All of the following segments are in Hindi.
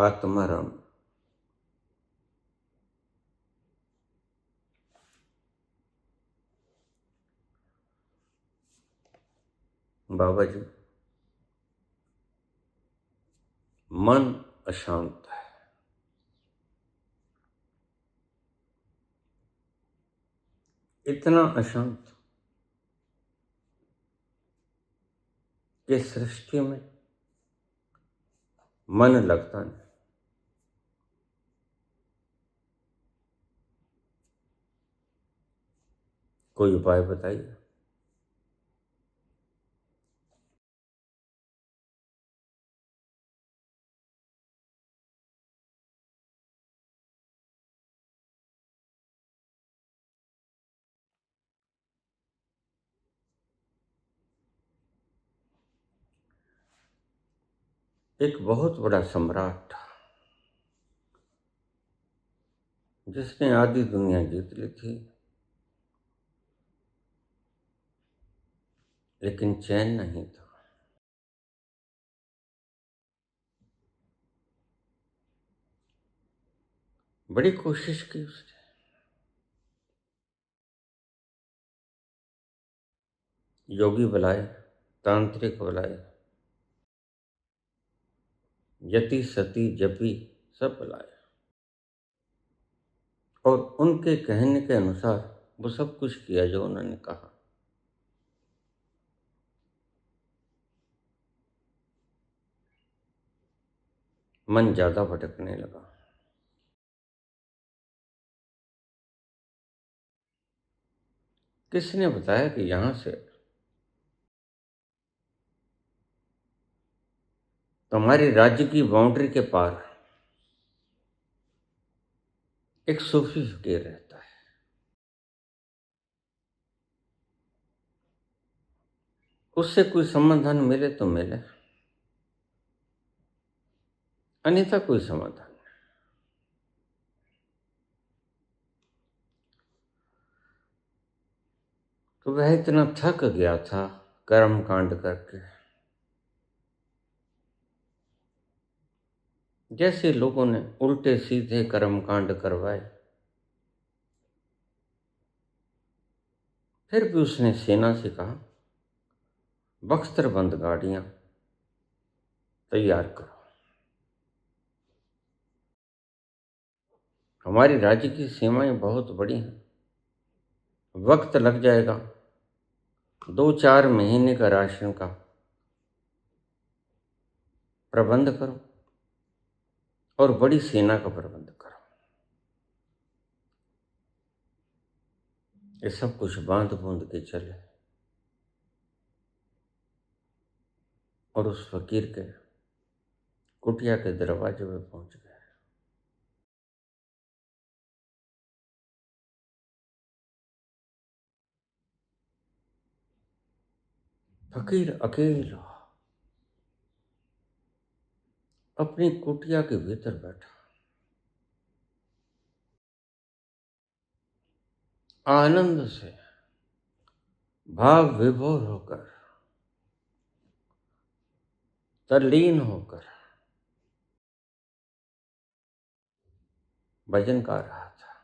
आत्माराम। बाबा जी, मन अशांत है। इतना अशांत कि सृष्टि में मन लगता नहीं। कोई उपाय बताइए। एक बहुत बड़ा सम्राट जिसने आधी दुनिया जीत ली थी, लेकिन चैन नहीं था। बड़ी कोशिश की उसने, योगी बुलाए, तांत्रिक बुलाए, यति सती जपी सब बुलाए, और उनके कहने के अनुसार वो सब कुछ किया जो उन्होंने कहा। मन ज्यादा भटकने लगा। किसने बताया कि यहां से तुम्हारी राज्य की बाउंड्री के पार एक सूफी फकीर रहता है। उससे कोई समाधान मिले तो मिले, अन्यथा कोई समाधान नहीं। तो वह इतना थक गया था कर्म कांड करके। जैसे लोगों ने उल्टे सीधे कर्म कांड करवाए, फिर भी उसने सेना से कहा, बख्तरबंद गाड़ियां तैयार करो। हमारी राज्य की सीमाएं बहुत बड़ी हैं, वक्त लग जाएगा। 2-4 महीने का राशन का प्रबंध करो और बड़ी सेना का प्रबंध करो। ये सब कुछ बांध बूंद के चले और उस फकीर के कुटिया के दरवाजे पे पहुंच गए। फकीर अकेला अपनी कुटिया के भीतर बैठा, आनंद से भाव विभोर होकर, तल्लीन होकर भजन गा रहा था।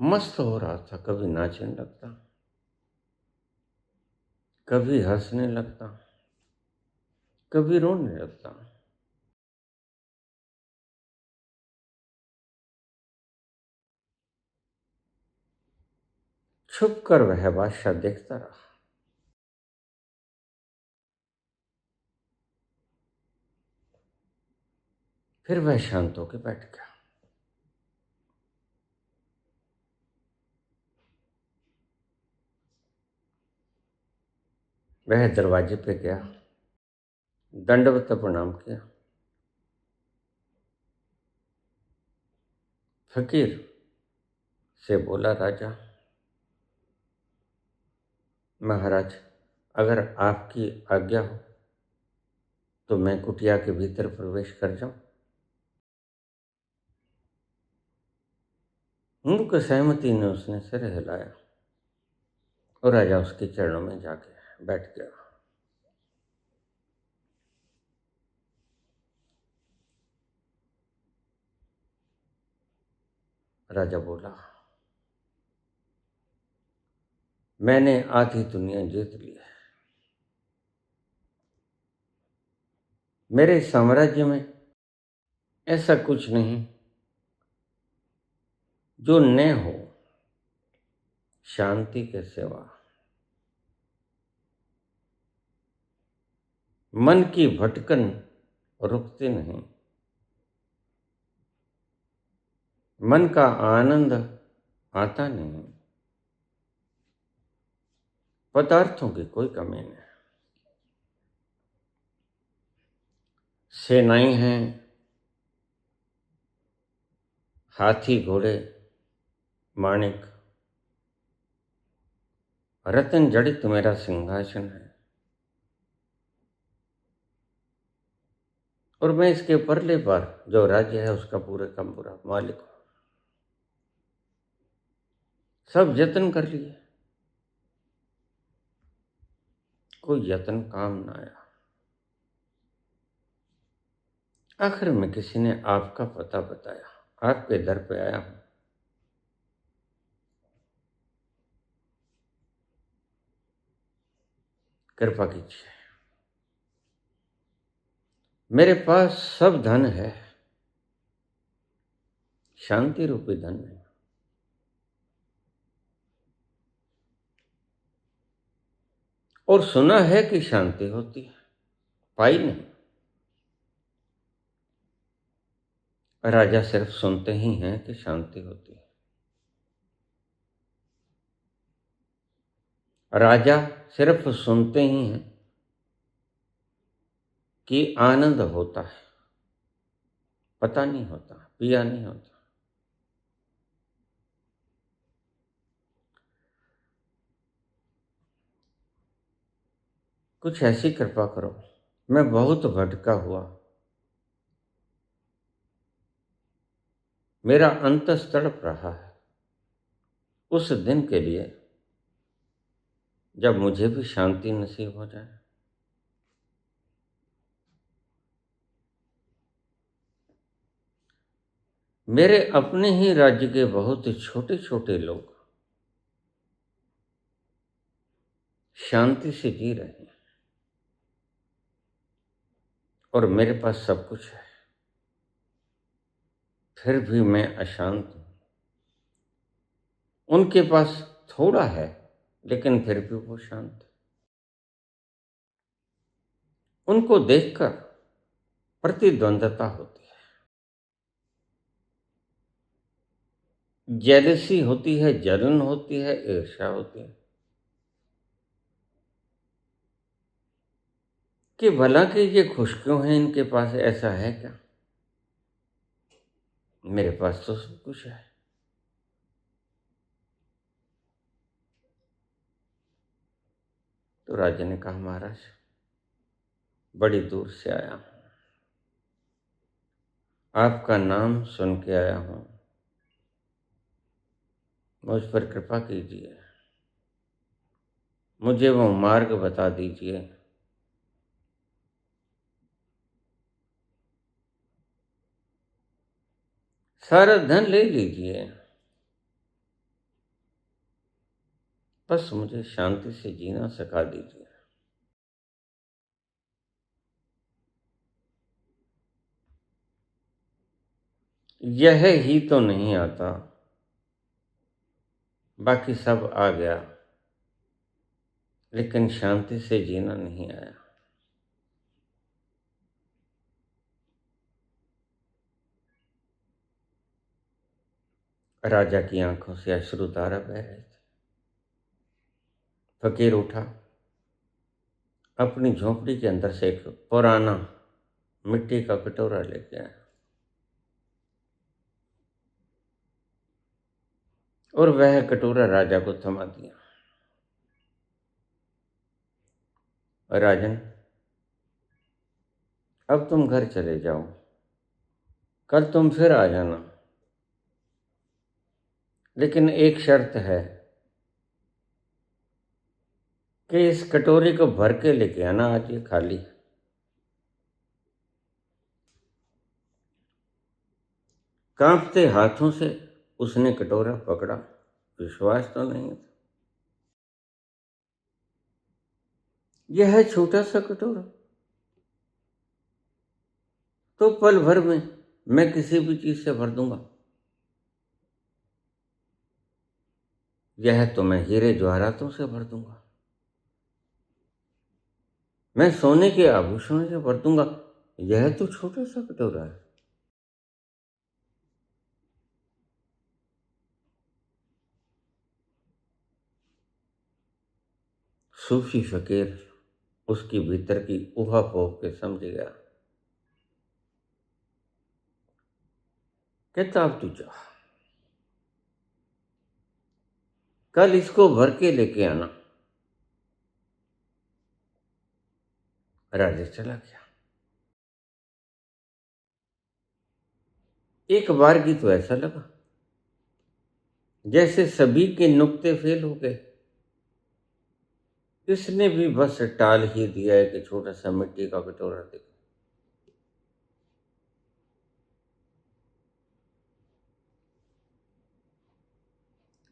मस्त हो रहा था। कभी नाचने लगता, कभी हंसने लगता, कभी रोने लगता। छुप कर वह बादशाह देखता रहा। फिर वह शांत होकर बैठ गया। वह दरवाजे पे गया, दंडवत प्रणाम किया। फकीर से बोला, राजा महाराज, अगर आपकी आज्ञा हो तो मैं कुटिया के भीतर प्रवेश कर जाऊं। मुख सहमति ने उसने सिर हिलाया और राजा उसके चरणों में जाके बैठ गया। राजा बोला, मैंने आधी दुनिया जीत ली है। मेरे साम्राज्य में ऐसा कुछ नहीं जो न हो शांति के सिवा। मन की भटकन रुकती नहीं, मन का आनंद आता नहीं, पदार्थों की कोई कमी नहीं। सेनाएं हैं, हाथी घोड़े माणिक, रत्न जड़ित मेरा सिंहासन है, और मैं इसके परले पर जो राज्य है उसका पूरे का पूरा मालिक हूं। सब यत्न कर लिए, कोई यत्न काम ना आया। आखिर में किसी ने आपका पता बताया, आपके दर पे आया हूं। कृपा कीजिए, मेरे पास सब धन है, शांति रूपी धन नहीं। और सुना है कि शांति होती है, पाई नहीं। राजा सिर्फ सुनते ही हैं कि शांति होती है। राजा सिर्फ सुनते ही हैं कि आनंद होता है, पता नहीं होता, पिया नहीं होता। कुछ ऐसी कृपा करो, मैं बहुत भटका हुआ, मेरा अंतस तड़प रहा है उस दिन के लिए जब मुझे भी शांति नसीब हो जाए। मेरे अपने ही राज्य के बहुत छोटे छोटे लोग शांति से जी रहे हैं, और मेरे पास सब कुछ है, फिर भी मैं अशांत हूं। उनके पास थोड़ा है, लेकिन फिर भी वो शांत है। उनको देखकर प्रतिद्वंदता होती है, जेलसी होती है, जलन होती है, ईर्ष्या होती है कि भला कि ये खुश क्यों है, इनके पास ऐसा है क्या, मेरे पास तो सब कुछ है। तो राजा ने कहा, महाराज बड़ी दूर से आया हूं, आपका नाम सुन के आया हूं, मुझ पर कृपा कीजिए, मुझे वो मार्ग बता दीजिए सारा धन ले लीजिए, बस मुझे शांति से जीना सिखा दीजिए। यह ही तो नहीं आता, बाकी सब आ गया, लेकिन शांति से जीना नहीं आया। राजा की आंखों से अश्रुधारा बह रहे थे। फकीर उठा, अपनी झोंपड़ी के अंदर से एक पुराना मिट्टी का कटोरा लेके आया और वह कटोरा राजा को थमा दिया। राजन, अब तुम घर चले जाओ, कल तुम फिर आ जाना, लेकिन एक शर्त है कि इस कटोरे को भर के लेके आना, आज ये खाली है। कांपते हाथों से उसने कटोरा पकड़ा, विश्वास तो नहीं था। यह है छोटा सा कटोरा, तो पल भर में मैं किसी भी चीज से भर दूंगा। यह तो मैं हीरे जवाहरातों से भर दूंगा, मैं सोने के आभूषणों से भर दूंगा। यह तो छोटा सा कटोरा है। सूफी फकीर उसकी भीतर की ऊहापोह के समझ गया। कहता अब तू जा, कल इसको भर के लेके आना। राजा चला गया। एक बार की तो ऐसा लगा जैसे सभी के नुक्ते फेल हो गए। इसने भी बस टाल ही दिया है कि छोटा सा मिट्टी का कटोरा देखो।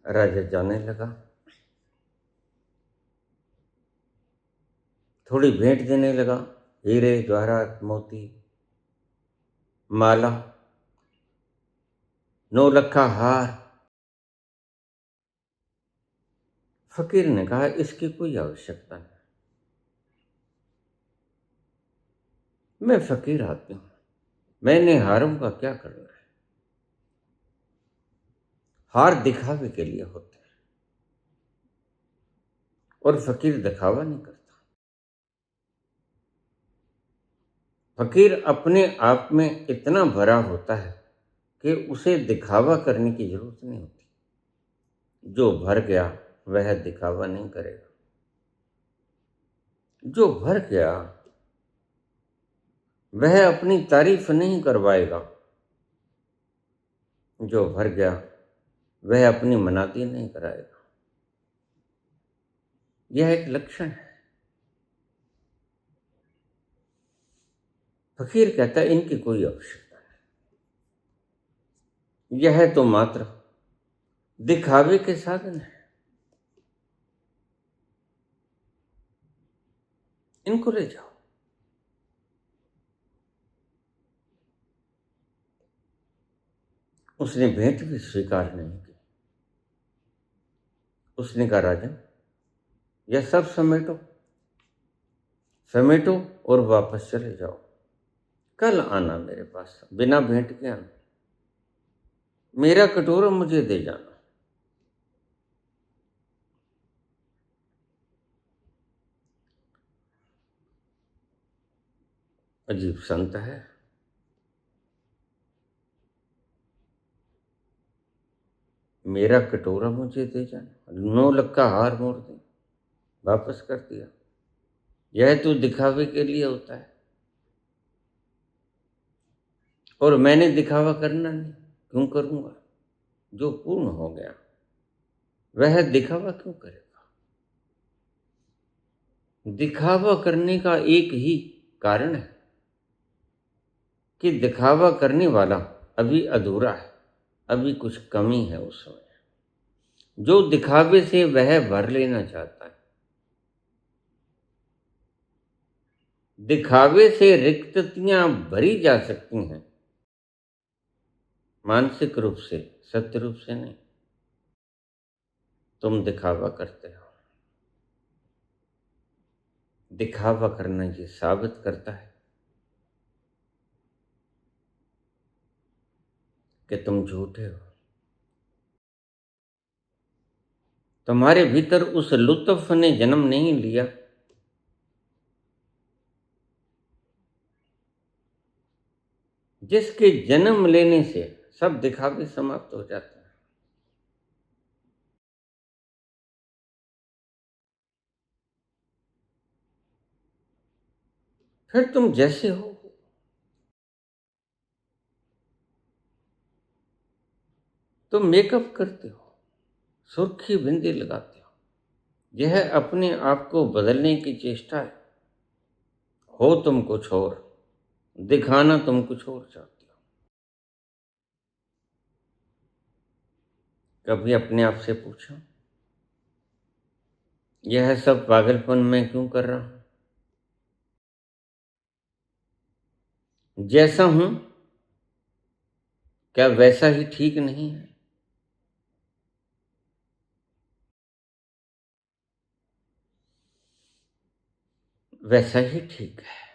राजा जाने लगा, थोड़ी भेंट देने लगा, हीरे जवाहरात मोती माला नौलखा हार। फकीर ने कहा इसकी कोई आवश्यकता नहीं, मैं फकीर आदमी हूं, मैंने हारों का क्या करना है। हार दिखावे के लिए होते हैं और फकीर दिखावा नहीं करता। फकीर अपने आप में इतना भरा होता है कि उसे दिखावा करने की जरूरत नहीं होती। जो भर गया वह दिखावा नहीं करेगा, जो भर गया वह अपनी तारीफ नहीं करवाएगा, जो भर गया वह अपनी मनाती नहीं कराएगा। यह एक लक्षण है। फकीर कहता है इनकी कोई आवश्यकता नहीं, यह तो मात्र दिखावे के साधन है, इनको ले जाओ। उसने भेंट भी स्वीकार नहीं की। उसने कहा राजन यह सब समेटो, समेटो और वापस चले जाओ। कल आना मेरे पास, बिना भेंट के आना, मेरा कटोरा मुझे दे जाना। अजीब संत है। मेरा कटोरा मुझे दे जाना, 9 लाख का हार मोड़ दे, वापस कर दिया। यह तो दिखावे के लिए होता है और मैंने दिखावा करना नहीं, क्यों करूंगा। जो पूर्ण हो गया वह दिखावा क्यों करेगा। दिखावा करने का एक ही कारण है कि दिखावा करने वाला अभी अधूरा है, अभी कुछ कमी है उसमें। जो दिखावे से वह भर लेना चाहता है, दिखावे से रिक्ततियां भरी जा सकती हैं, मानसिक रूप से, सत्य रूप से नहीं। तुम दिखावा करते हो, दिखावा करना ये साबित करता है कि तुम झूठे हो। तुम्हारे भीतर उस लुत्फ ने जन्म नहीं लिया जिसके जन्म लेने से सब दिखावे समाप्त हो जाते हैं। फिर तुम जैसे हो, तुम मेकअप करते हो, सुर्खी बिंदी लगाते हो, यह अपने आप को बदलने की चेष्टा है। हो तुम कुछ और, दिखाना तुम कुछ और चाहते हो। कभी अपने आप से पूछो, यह सब पागलपन मैं क्यों कर रहा हूं? जैसा हूं क्या वैसा ही ठीक नहीं है? वैसा ही ठीक है।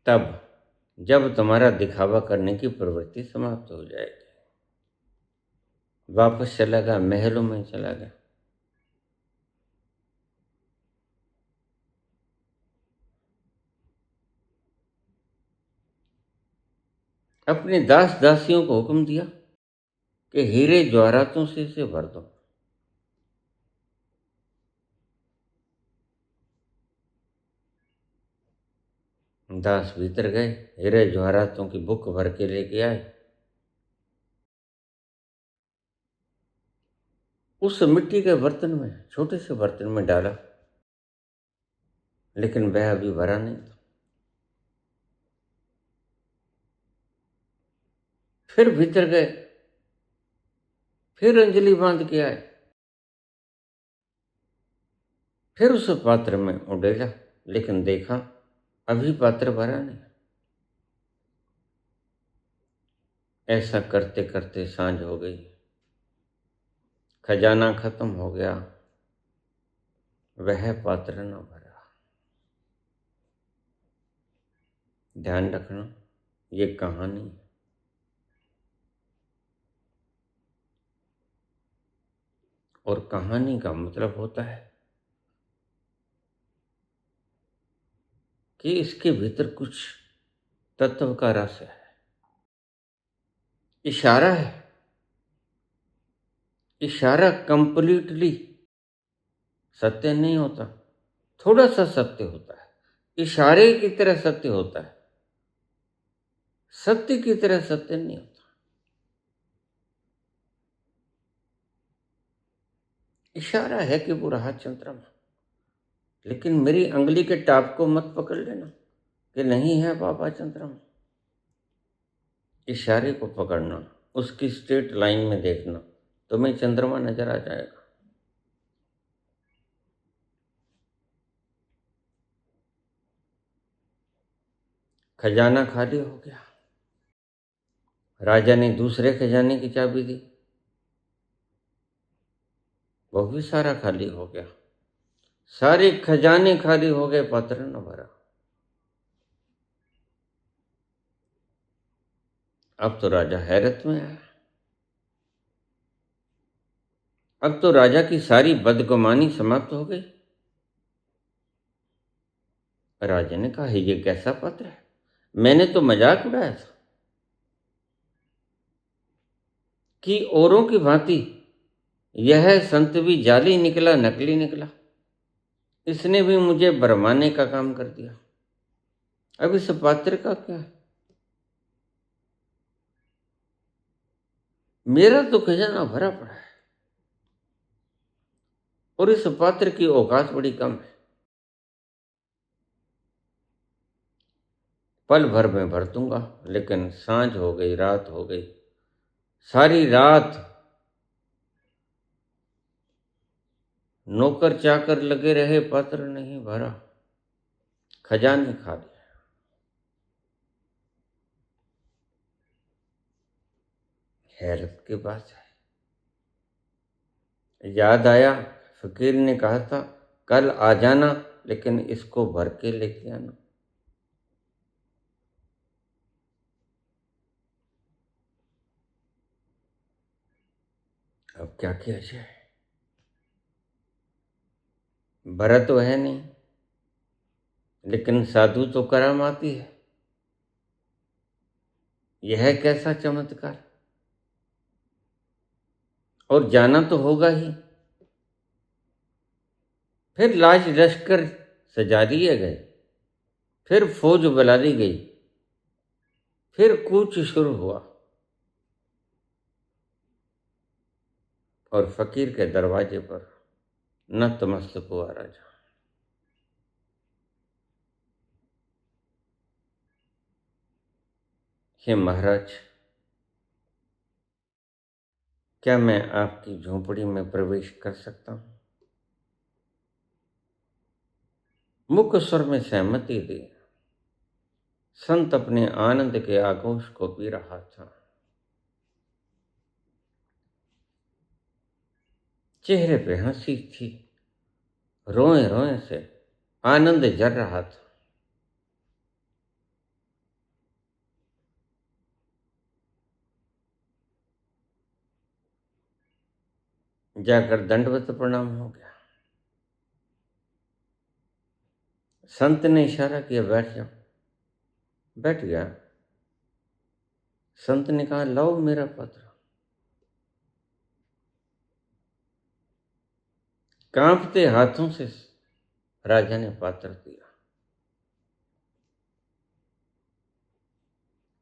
तब जब तुम्हारा दिखावा करने की प्रवृत्ति समाप्त हो जाएगी, वापस चला गया, महलों में चला गया। अपने दास दासियों को हुक्म दिया कि हीरे जवाहरातों से इसे भर दो। दास भीतर गए, हीरे जवाहरातों की बुक भर के लेके आए। उस मिट्टी के बर्तन में, छोटे से बर्तन में डाला, लेकिन वह अभी भरा नहीं था। फिर भीतर गए, फिर अंजलि बांध के आए, फिर उस पात्र में उडेला, लेकिन देखा अभी पात्र भरा नहीं। ऐसा करते करते सांझ हो गई, खजाना खत्म हो गया, वह पात्र न भरा। ध्यान रखना, ये कहानी है। और कहानी का मतलब होता है कि इसके भीतर कुछ तत्व का रस है, इशारा है। इशारा कंप्लीटली सत्य नहीं होता, थोड़ा सा सत्य होता है। इशारे की तरह सत्य होता है, सत्य की तरह सत्य नहीं होता। इशारा है कि वो रहा चंद्रमा, लेकिन मेरी अंगली के टाप को मत पकड़ लेना कि नहीं है बाबा चंद्रमा। इशारे को पकड़ना, उसकी स्ट्रेट लाइन में देखना, तुम्हें चंद्रमा नजर आ जाएगा। खजाना खाली हो गया। राजा ने दूसरे खजाने की चाबी दी, वो भी सारा खाली हो गया। सारे खजाने खाली हो गए, पात्र न भरा। अब तो राजा हैरत में आया। अब तो राजा की सारी बदगुमानी समाप्त हो गई। राजा ने कहा, ये कैसा पत्र है? मैंने तो मजाक उड़ाया था कि औरों की भांति यह संत भी जाली निकला, नकली निकला। इसने भी मुझे भरमाने का काम कर दिया। अब इस पात्र का क्या है? मेरा तो खजाना भरा पड़ा है और इस पात्र की औकात बड़ी कम है। पल भर में भर दूंगा, लेकिन सांझ हो गई, रात हो गई। सारी रात नौकर चाकर लगे रहे, पात्र नहीं भरा, खजाने खाली। हैरत की बात है। याद आया, फकीर ने कहा था कल आ जाना, लेकिन इसको भर के लेके आना। अब क्या किया जाए? भरा तो है नहीं, लेकिन साधु तो करामाती है। यह कैसा चमत्कार! और जाना तो होगा ही। फिर लाज लश्कर सजा दिए गए, फिर फौज बुला दी गई, फिर कूच शुरू हुआ और फकीर के दरवाजे पर नतमस्तक हुआ राजा। हे महाराज, क्या मैं आपकी झोंपड़ी में प्रवेश कर सकता हूं? मुख स्वर में सहमति दी। संत अपने आनंद के आगोश को पी रहा था। चेहरे पे हंसी थी, रोए रोए से आनंद जर रहा था। जाकर दंडवत प्रणाम हो गया। संत ने इशारा किया, बैठ जाओ। बैठ गया। संत ने कहा, लाओ मेरा पत्र। कांपते हाथों से राजा ने पात्र दिया,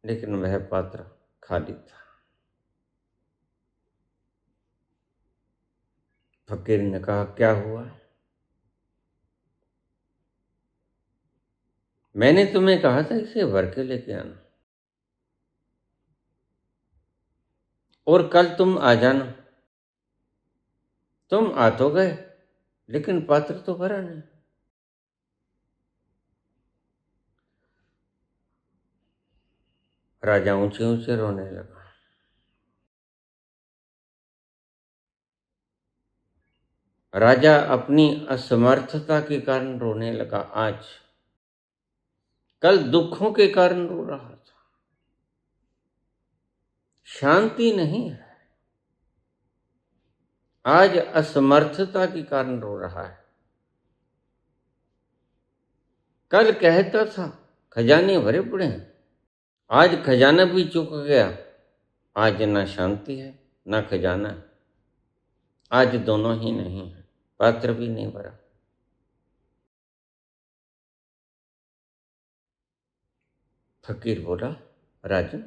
लेकिन वह पात्र खाली था। फकीर ने कहा, क्या हुआ? मैंने तुम्हें कहा था इसे भर के लेके आना, और कल तुम आ जाना। तुम आ तो गए, लेकिन पात्र तो भरा नहीं। राजा ऊंचे ऊंचे रोने लगा। राजा अपनी असमर्थता के कारण रोने लगा। आज कल दुखों के कारण रो रहा था। शांति नहीं है, आज असमर्थता के कारण रो रहा है। कल कहता था खजाने भरे पड़े हैं, आज खजाना भी चुक गया। आज ना शांति है ना खजाना है, आज दोनों ही नहीं है, पात्र भी नहीं भरा। फकीर बोला, राजन,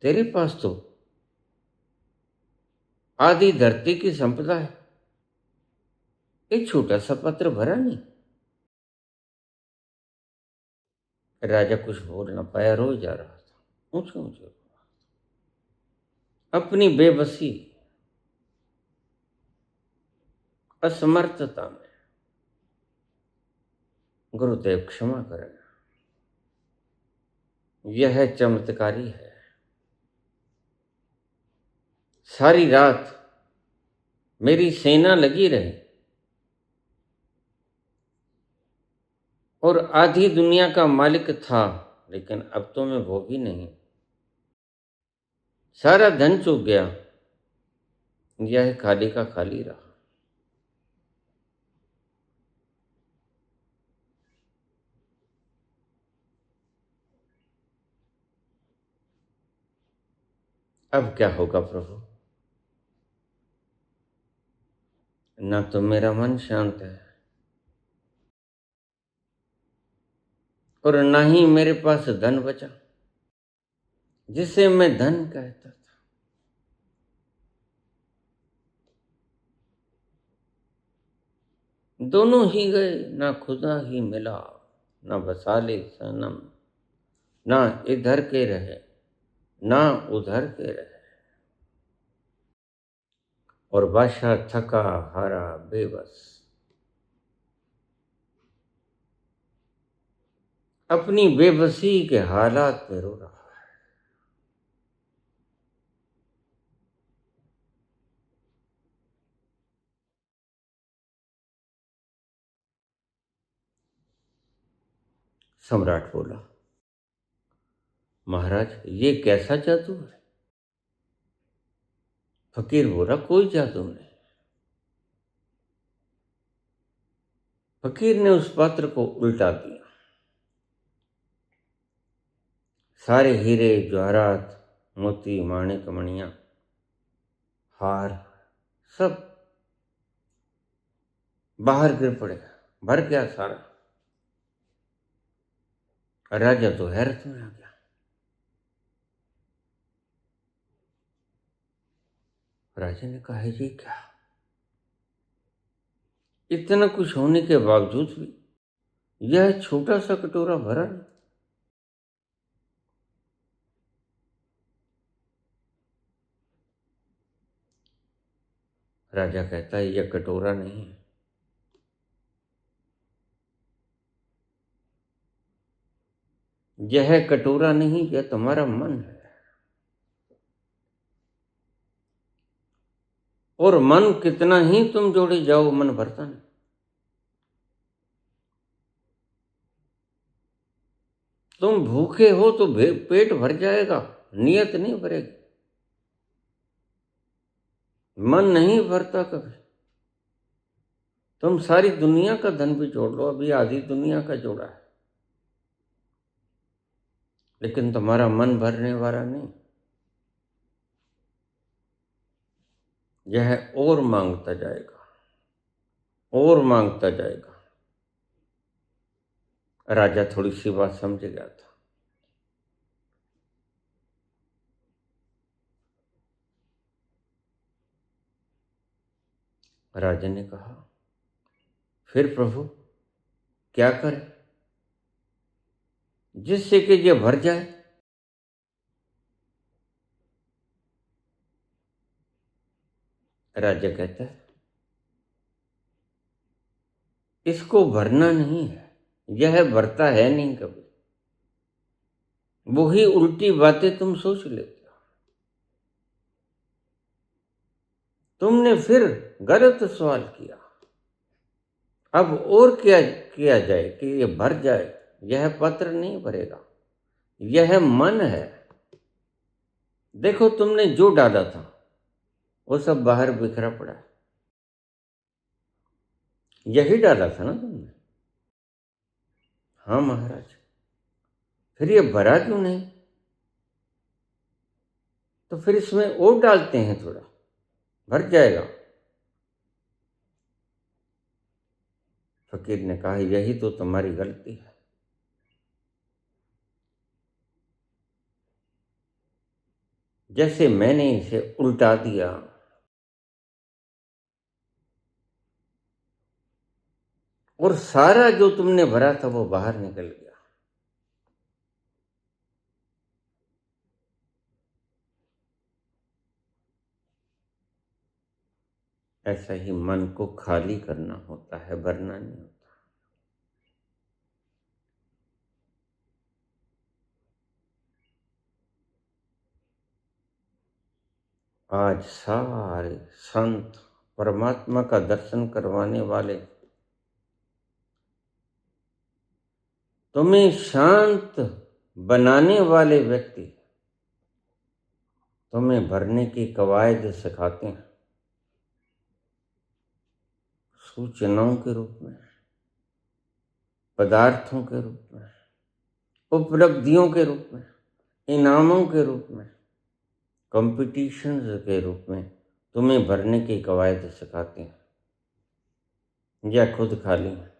तेरे पास तो आधी धरती की संपदा है, एक छोटा सा पत्र भरा नहीं। राजा कुछ बोल ना पाया, रो जा रहा था, ऊंचे ऊंचे। अपनी बेबसी, असमर्थता में। गुरुदेव क्षमा करें, यह चमत्कारी है। सारी रात मेरी सेना लगी रही और आधी दुनिया का मालिक था, लेकिन अब तो मैं भोगी नहीं। सारा धन चूक गया, यह खाली का खाली रहा। अब क्या होगा प्रभु? ना तो मेरा मन शांत है और ना ही मेरे पास धन बचा, जिसे मैं धन कहता था। दोनों ही गए, ना खुदा ही मिला, ना बसाले सनम, ना इधर के रहे ना उधर के रहे। और बादशाह थका हारा बेबस अपनी बेबसी के हालात में रो रहा है। सम्राट बोला, महाराज, ये कैसा जादू है? फकीर बोला, कोई जादू नहीं। फकीर ने उस पात्र को उल्टा दिया। सारे हीरे जवाहरात, मोती, माणिक, मणियां, हार सब बाहर गिर पड़े, भर गया सारा। राजा तो हैरत में आ गया। राजा ने कहा, ये क्या? इतना कुछ होने के बावजूद भी यह छोटा सा कटोरा भरा नहीं। राजा कहता है यह कटोरा नहीं है, यह कटोरा नहीं, यह तुम्हारा मन है। और मन कितना ही तुम जोड़े जाओ, मन भरता नहीं। तुम भूखे हो तो पेट भर जाएगा, नियत नहीं भरेगी। मन नहीं भरता कभी। तुम सारी दुनिया का धन भी जोड़ लो, अभी आधी दुनिया का जोड़ा है, लेकिन तुम्हारा मन भरने वाला नहीं। यह और मांगता जाएगा, और मांगता जाएगा। राजा थोड़ी सी बात समझ गया था। राजा ने कहा फिर प्रभु क्या करें जिससे कि ये भर जाए? राजा कहता है इसको भरना नहीं है, यह भरता है नहीं कभी। वही उल्टी बातें तुम सोच लेते हो। तुमने फिर गलत सवाल किया। अब और क्या किया जाए कि ये भर जाए? यह पत्र नहीं भरेगा, यह मन है। देखो तुमने जो डाला था वो सब बाहर बिखरा पड़ा है। यही डाला था ना तुमने? हाँ महाराज। फिर ये भरा क्यों नहीं? तो फिर इसमें और डालते हैं, थोड़ा भर जाएगा। फकीर ने कहा यही तो तुम्हारी गलती है। जैसे मैंने इसे उल्टा दिया, और सारा जो तुमने भरा था वो बाहर निकल गया। ऐसा ही मन को खाली करना होता है, भरना नहीं होता। आज सारे संत, परमात्मा का दर्शन करवाने वाले, तुम्हें शांत बनाने वाले व्यक्ति तुम्हें भरने की कवायद सिखाते हैं, सूचनाओं के रूप में, पदार्थों के रूप में, उपलब्धियों के रूप में, इनामों के रूप में, कंपटीशन के रूप में तुम्हें भरने की कवायद सिखाते हैं, या खुद खाली हैं।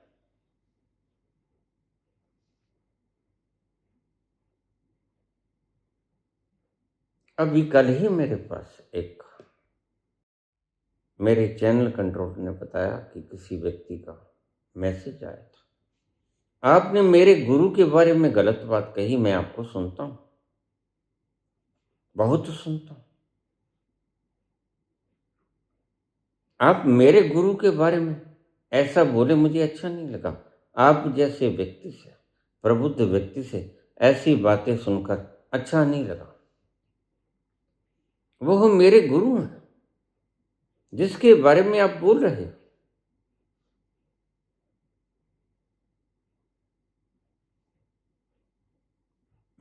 अभी कल ही मेरे पास एक मेरे चैनल कंट्रोलर ने बताया कि किसी व्यक्ति का मैसेज आया था, आपने मेरे गुरु के बारे में गलत बात कही। मैं आपको सुनता हूं, बहुत सुनता हूं। आप मेरे गुरु के बारे में ऐसा बोले, मुझे अच्छा नहीं लगा। आप जैसे व्यक्ति से, प्रबुद्ध व्यक्ति से ऐसी बातें सुनकर अच्छा नहीं लगा। वो मेरे गुरु हैं जिसके बारे में आप बोल रहे हो।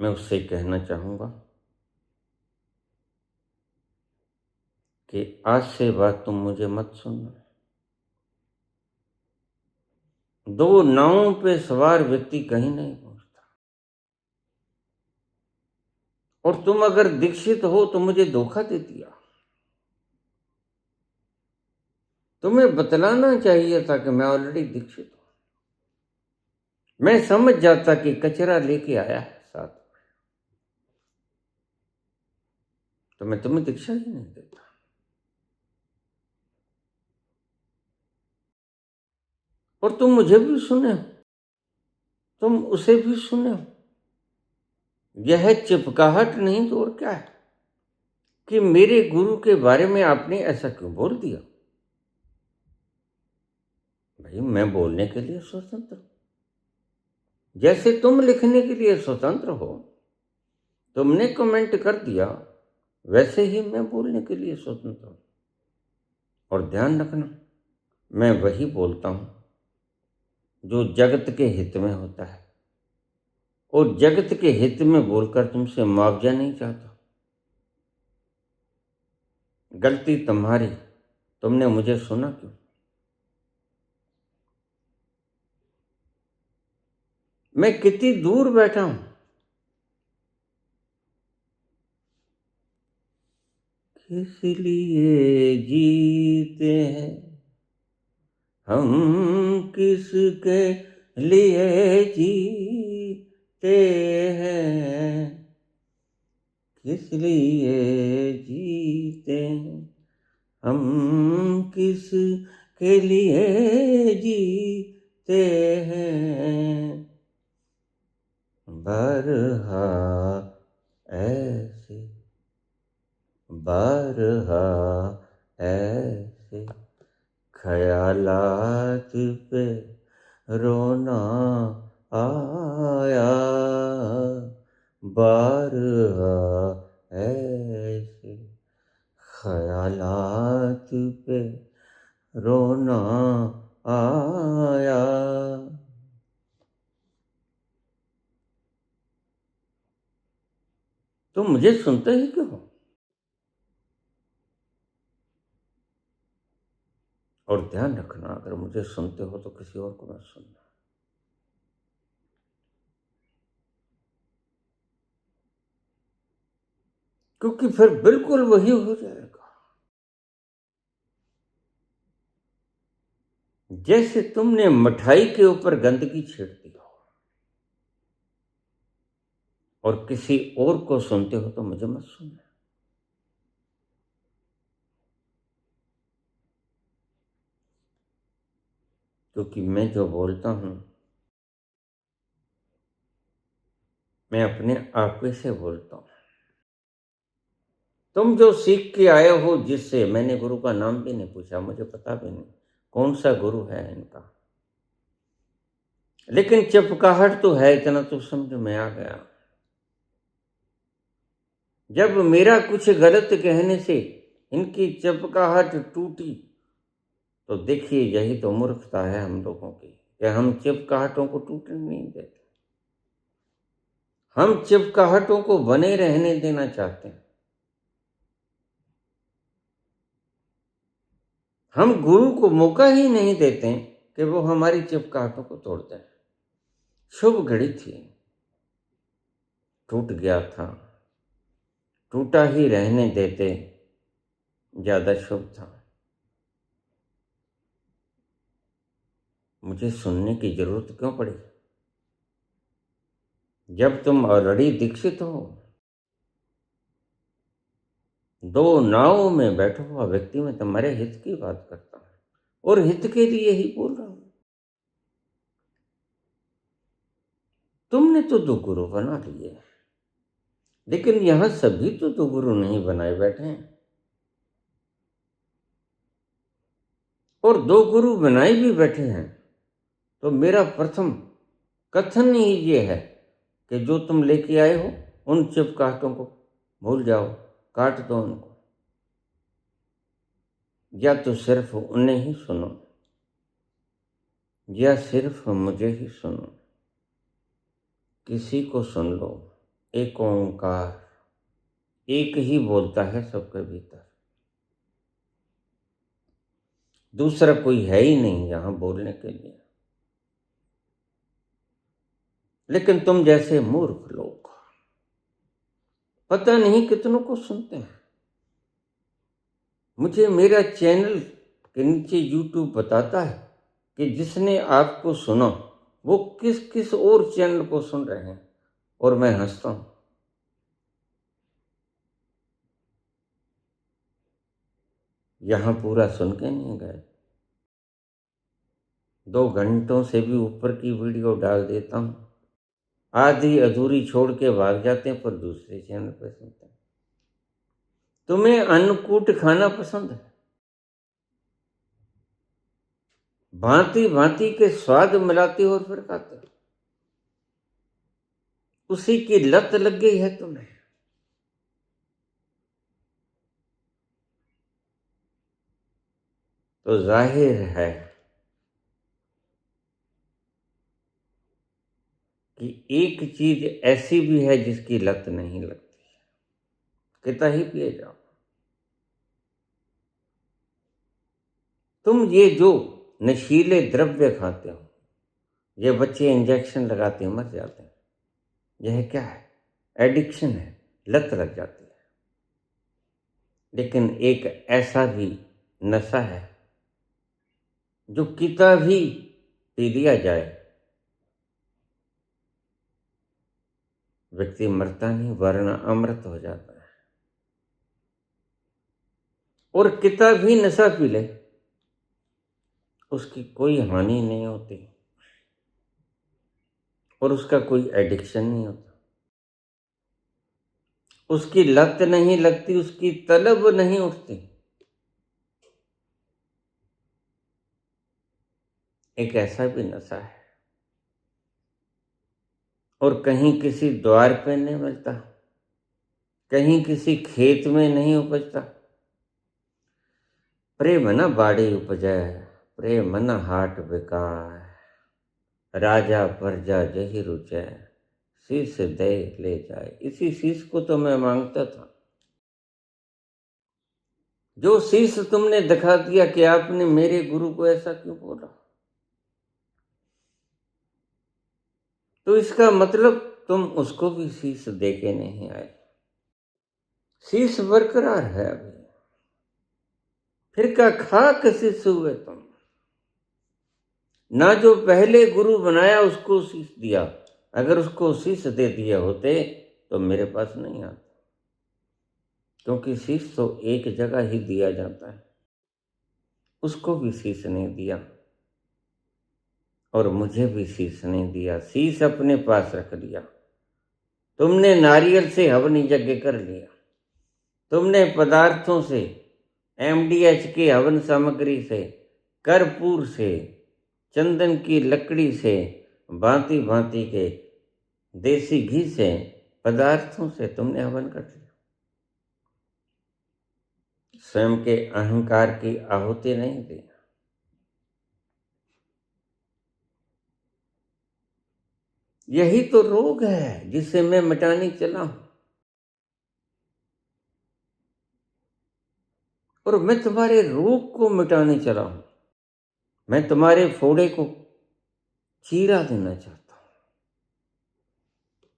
मैं उससे कहना चाहूंगा कि आज से बात तुम मुझे मत सुनना। दो नावों पे सवार व्यक्ति कहीं नहीं पहुंचता, और तुम अगर दीक्षित हो तो मुझे धोखा दे दिया। तुम्हें बतलाना चाहिए था कि मैं ऑलरेडी दीक्षित हूं। मैं समझ जाता कि कचरा लेके आया है साथ में, तो मैं तुम्हें दीक्षा ही नहीं देता। और तुम मुझे भी सुने हो, तुम उसे भी सुने हो। यह चिपकाहट नहीं तो और क्या है कि मेरे गुरु के बारे में आपने ऐसा क्यों बोल दिया? भाई मैं बोलने के लिए स्वतंत्र हूं, जैसे तुम लिखने के लिए स्वतंत्र हो। तुमने कमेंट कर दिया, वैसे ही मैं बोलने के लिए स्वतंत्र हूं। और ध्यान रखना, मैं वही बोलता हूं जो जगत के हित में होता है, और जगत के हित में बोलकर तुमसे मुआवजा नहीं चाहता। गलती तुम्हारी, तुमने मुझे सुना क्यों? मैं कितनी दूर बैठा हूं, किस लिए जीते हैं हम, किसके लिए जीते हैं, किस लिए जीते हैं हम, किस के लिए जीते हैं। बरहा ऐसे, बरहा ऐसे ख्यालात पे रोना आया, बरहा ऐसे ख्यालात पे रोना आया। तुम मुझे सुनते ही क्यों हो? और ध्यान रखना, अगर मुझे सुनते हो तो किसी और को मत सुनना। क्योंकि फिर बिल्कुल वही हो जाएगा जैसे तुमने मिठाई के ऊपर गंदगी छीट दी हो, और किसी और को सुनते हो तो मुझे मत सुनना। क्योंकि मैं जो बोलता हूं, मैं अपने आप से बोलता हूं। तुम जो सीख के आए हो जिससे, मैंने गुरु का नाम भी नहीं पूछा, मुझे पता भी नहीं कौन सा गुरु है इनका, लेकिन चपकाहट तो है, इतना तो समझ में आ गया। जब मेरा कुछ गलत कहने से इनकी चपकाहट टूटी, तो देखिए यही तो मूर्खता है हम लोगों की, कि हम चपकाहटों को टूटने नहीं देते। हम चपकाहटों को बने रहने देना चाहते हैं। हम गुरु को मौका ही नहीं देते कि वो हमारी चपकाहटों को तोड़ दें। शुभ घड़ी थी, टूट गया था, टूटा ही रहने देते ज्यादा शुभ था। मुझे सुनने की जरूरत क्यों पड़ी, जब तुम ऑलरेडी दीक्षित हो? दो नावों में बैठा हुआ व्यक्ति में तुम्हारे हित की बात करता हूं, और हित के लिए ही बोल रहा हूं। तुमने तो दो गुरु बना लिए, लेकिन यहां सभी तो दो गुरु नहीं बनाए बैठे हैं। और दो गुरु बनाए भी बैठे हैं, तो मेरा प्रथम कथन ही ये है कि जो तुम लेके आए हो उन चुपकाहटों को भूल जाओ, काट दो उनको, या तो सिर्फ उन्हें ही सुनो, या सिर्फ मुझे ही सुनो। किसी को सुन लो। एक ओंकार, एक ही बोलता है सबके भीतर, दूसरा कोई है ही नहीं यहां बोलने के लिए। लेकिन तुम जैसे मूर्ख लोग पता नहीं कितनों को सुनते हैं। मुझे मेरा चैनल के नीचे YouTube बताता है कि जिसने आपको सुना वो किस किस और चैनल को सुन रहे हैं, और मैं हंसता हूं। यहां पूरा सुन के नहीं गए, 2 घंटों से भी ऊपर की वीडियो डाल देता हूं, आधी अधूरी छोड़ के भाग जाते हैं, पर दूसरे चैनल पर सुनते हैं। तुम्हें अन्नकूट खाना पसंद है? भांति भांति के स्वाद मिलाते हो और फिर खाते हो। उसी की लत लग गई है तुम्हें। तो जाहिर है कि एक चीज ऐसी भी है जिसकी लत नहीं लगती, कितना ही पिए जाओ। तुम ये जो नशीले द्रव्य खाते हो, ये बच्चे इंजेक्शन लगाते हैं मर जाते हैं, यह क्या है? एडिक्शन है, लत लग जाती है। लेकिन एक ऐसा भी नशा है जो कितना भी पी लिया जाए व्यक्ति मरता नहीं, वरना अमृत हो जाता है। और कितना भी नशा पी ले उसकी कोई हानि नहीं होती और उसका कोई एडिक्शन नहीं होता, उसकी लत नहीं लगती, उसकी तलब नहीं उठती। एक ऐसा भी नशा है और कहीं किसी द्वार पे नहीं मिलता, कहीं किसी खेत में नहीं उपजता। प्रेम न बाड़ी उपजै, प्रेम न हाट बिकाय, राजा प्रजा जही रुचै, शीश दे ले जाए। इसी शीश को तो मैं मांगता था। जो शीश तुमने दिखा दिया कि आपने मेरे गुरु को ऐसा क्यों बोला, तो इसका मतलब तुम उसको भी शीश दे के नहीं आए। शीश बरकरार है अभी, फिर क्या खाक शीश हुए तुम। ना जो पहले गुरु बनाया उसको शीश दिया, अगर उसको शीश दे दिए होते तो मेरे पास नहीं आते, क्योंकि शीश तो एक जगह ही दिया जाता है। उसको भी शीश नहीं दिया और मुझे भी शीश नहीं दिया, शीश अपने पास रख लिया। तुमने नारियल से हवन यज्ञ कर लिया, तुमने पदार्थों से, एमडीएच की हवन सामग्री से, कर्पूर से, चंदन की लकड़ी से, भांति भांति के देसी घी से, पदार्थों से तुमने हवन कर लिया। स्वयं के अहंकार की आहुति नहीं दी। यही तो रोग है जिसे मैं मिटाने चला हूं। और मैं तुम्हारे रोग को मिटाने चला हूं। मैं तुम्हारे फोड़े को चीरा देना चाहता हूं,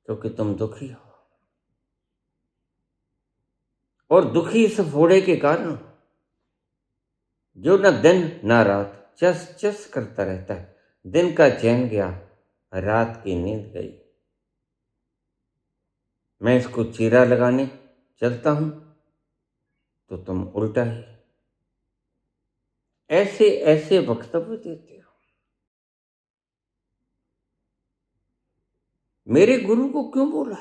क्योंकि तुम दुखी हो और दुखी इस फोड़े के कारण, जो न दिन न रात चस चस करता रहता है। दिन का चैन गया, रात की नींद गई। मैं इसको चीरा लगाने चलता हूं तो तुम उल्टा ही ऐसे ऐसे वक्तव्य देते हो। मेरे गुरु को क्यों बोला?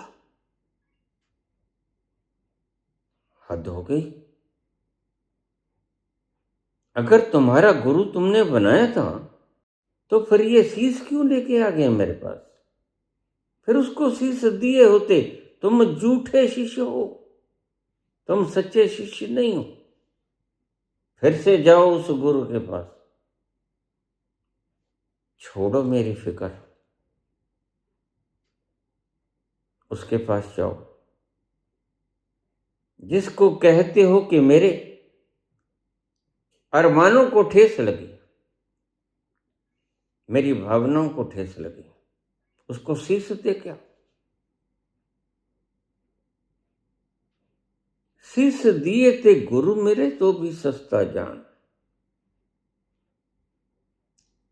हद हो गई। अगर तुम्हारा गुरु तुमने बनाया था तो फिर ये शीश क्यों लेके आ गए मेरे पास? फिर उसको शीश दिए होते। तुम झूठे शिष्य हो, तुम सच्चे शिष्य नहीं हो। फिर से जाओ उस गुरु के पास, छोड़ो मेरी फिक्र, उसके पास जाओ जिसको कहते हो कि मेरे अरमानों को ठेस लगी, मेरी भावनाओं को ठेस लगी, उसको शीश दे क्या? शीश दिए थे गुरु मेरे तो भी सस्ता जान,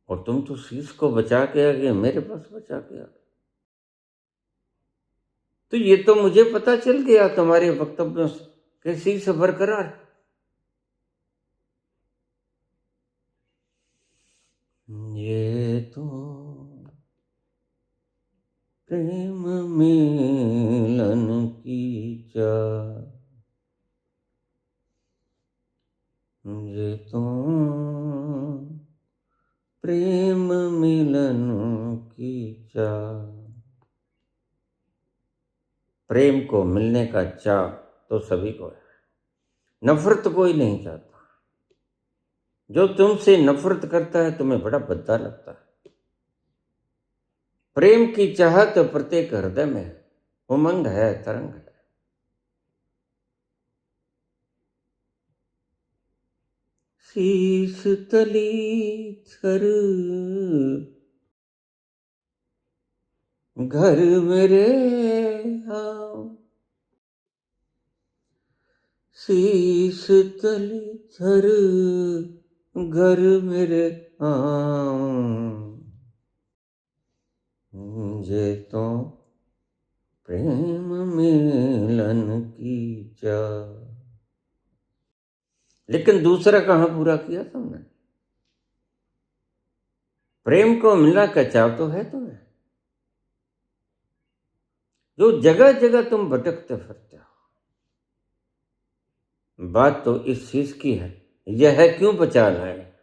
और तुम तो शीश को बचा के आ गए, मेरे पास बचा के आ गए। तो ये तो मुझे पता चल गया तुम्हारे वक्तव्यों से कि शीश बरकरार। ये तो प्रेम मिलन की चाह, ये तो प्रेम मिलन की चाह। प्रेम को मिलने का चाह तो सभी को है, नफरत कोई नहीं चाहता। जो तुमसे नफरत करता है तुम्हें बड़ा भद्दा लगता है। प्रेम की चाहत प्रत्येक हृदय में है, उमंग है, तरंग है। शीश तली थर घर मेरे आओ, शीश तली थर घर मेरे आओ, मुझे तो प्रेम मिलन की चाह। लेकिन दूसरा कहाँ पूरा किया तुमने? प्रेम को मिलना का चाव तो है तुम्हें, जो जगह जगह तुम भटकते फिरते हो। बात तो इस चीज की है, यह क्यों बचा लाए?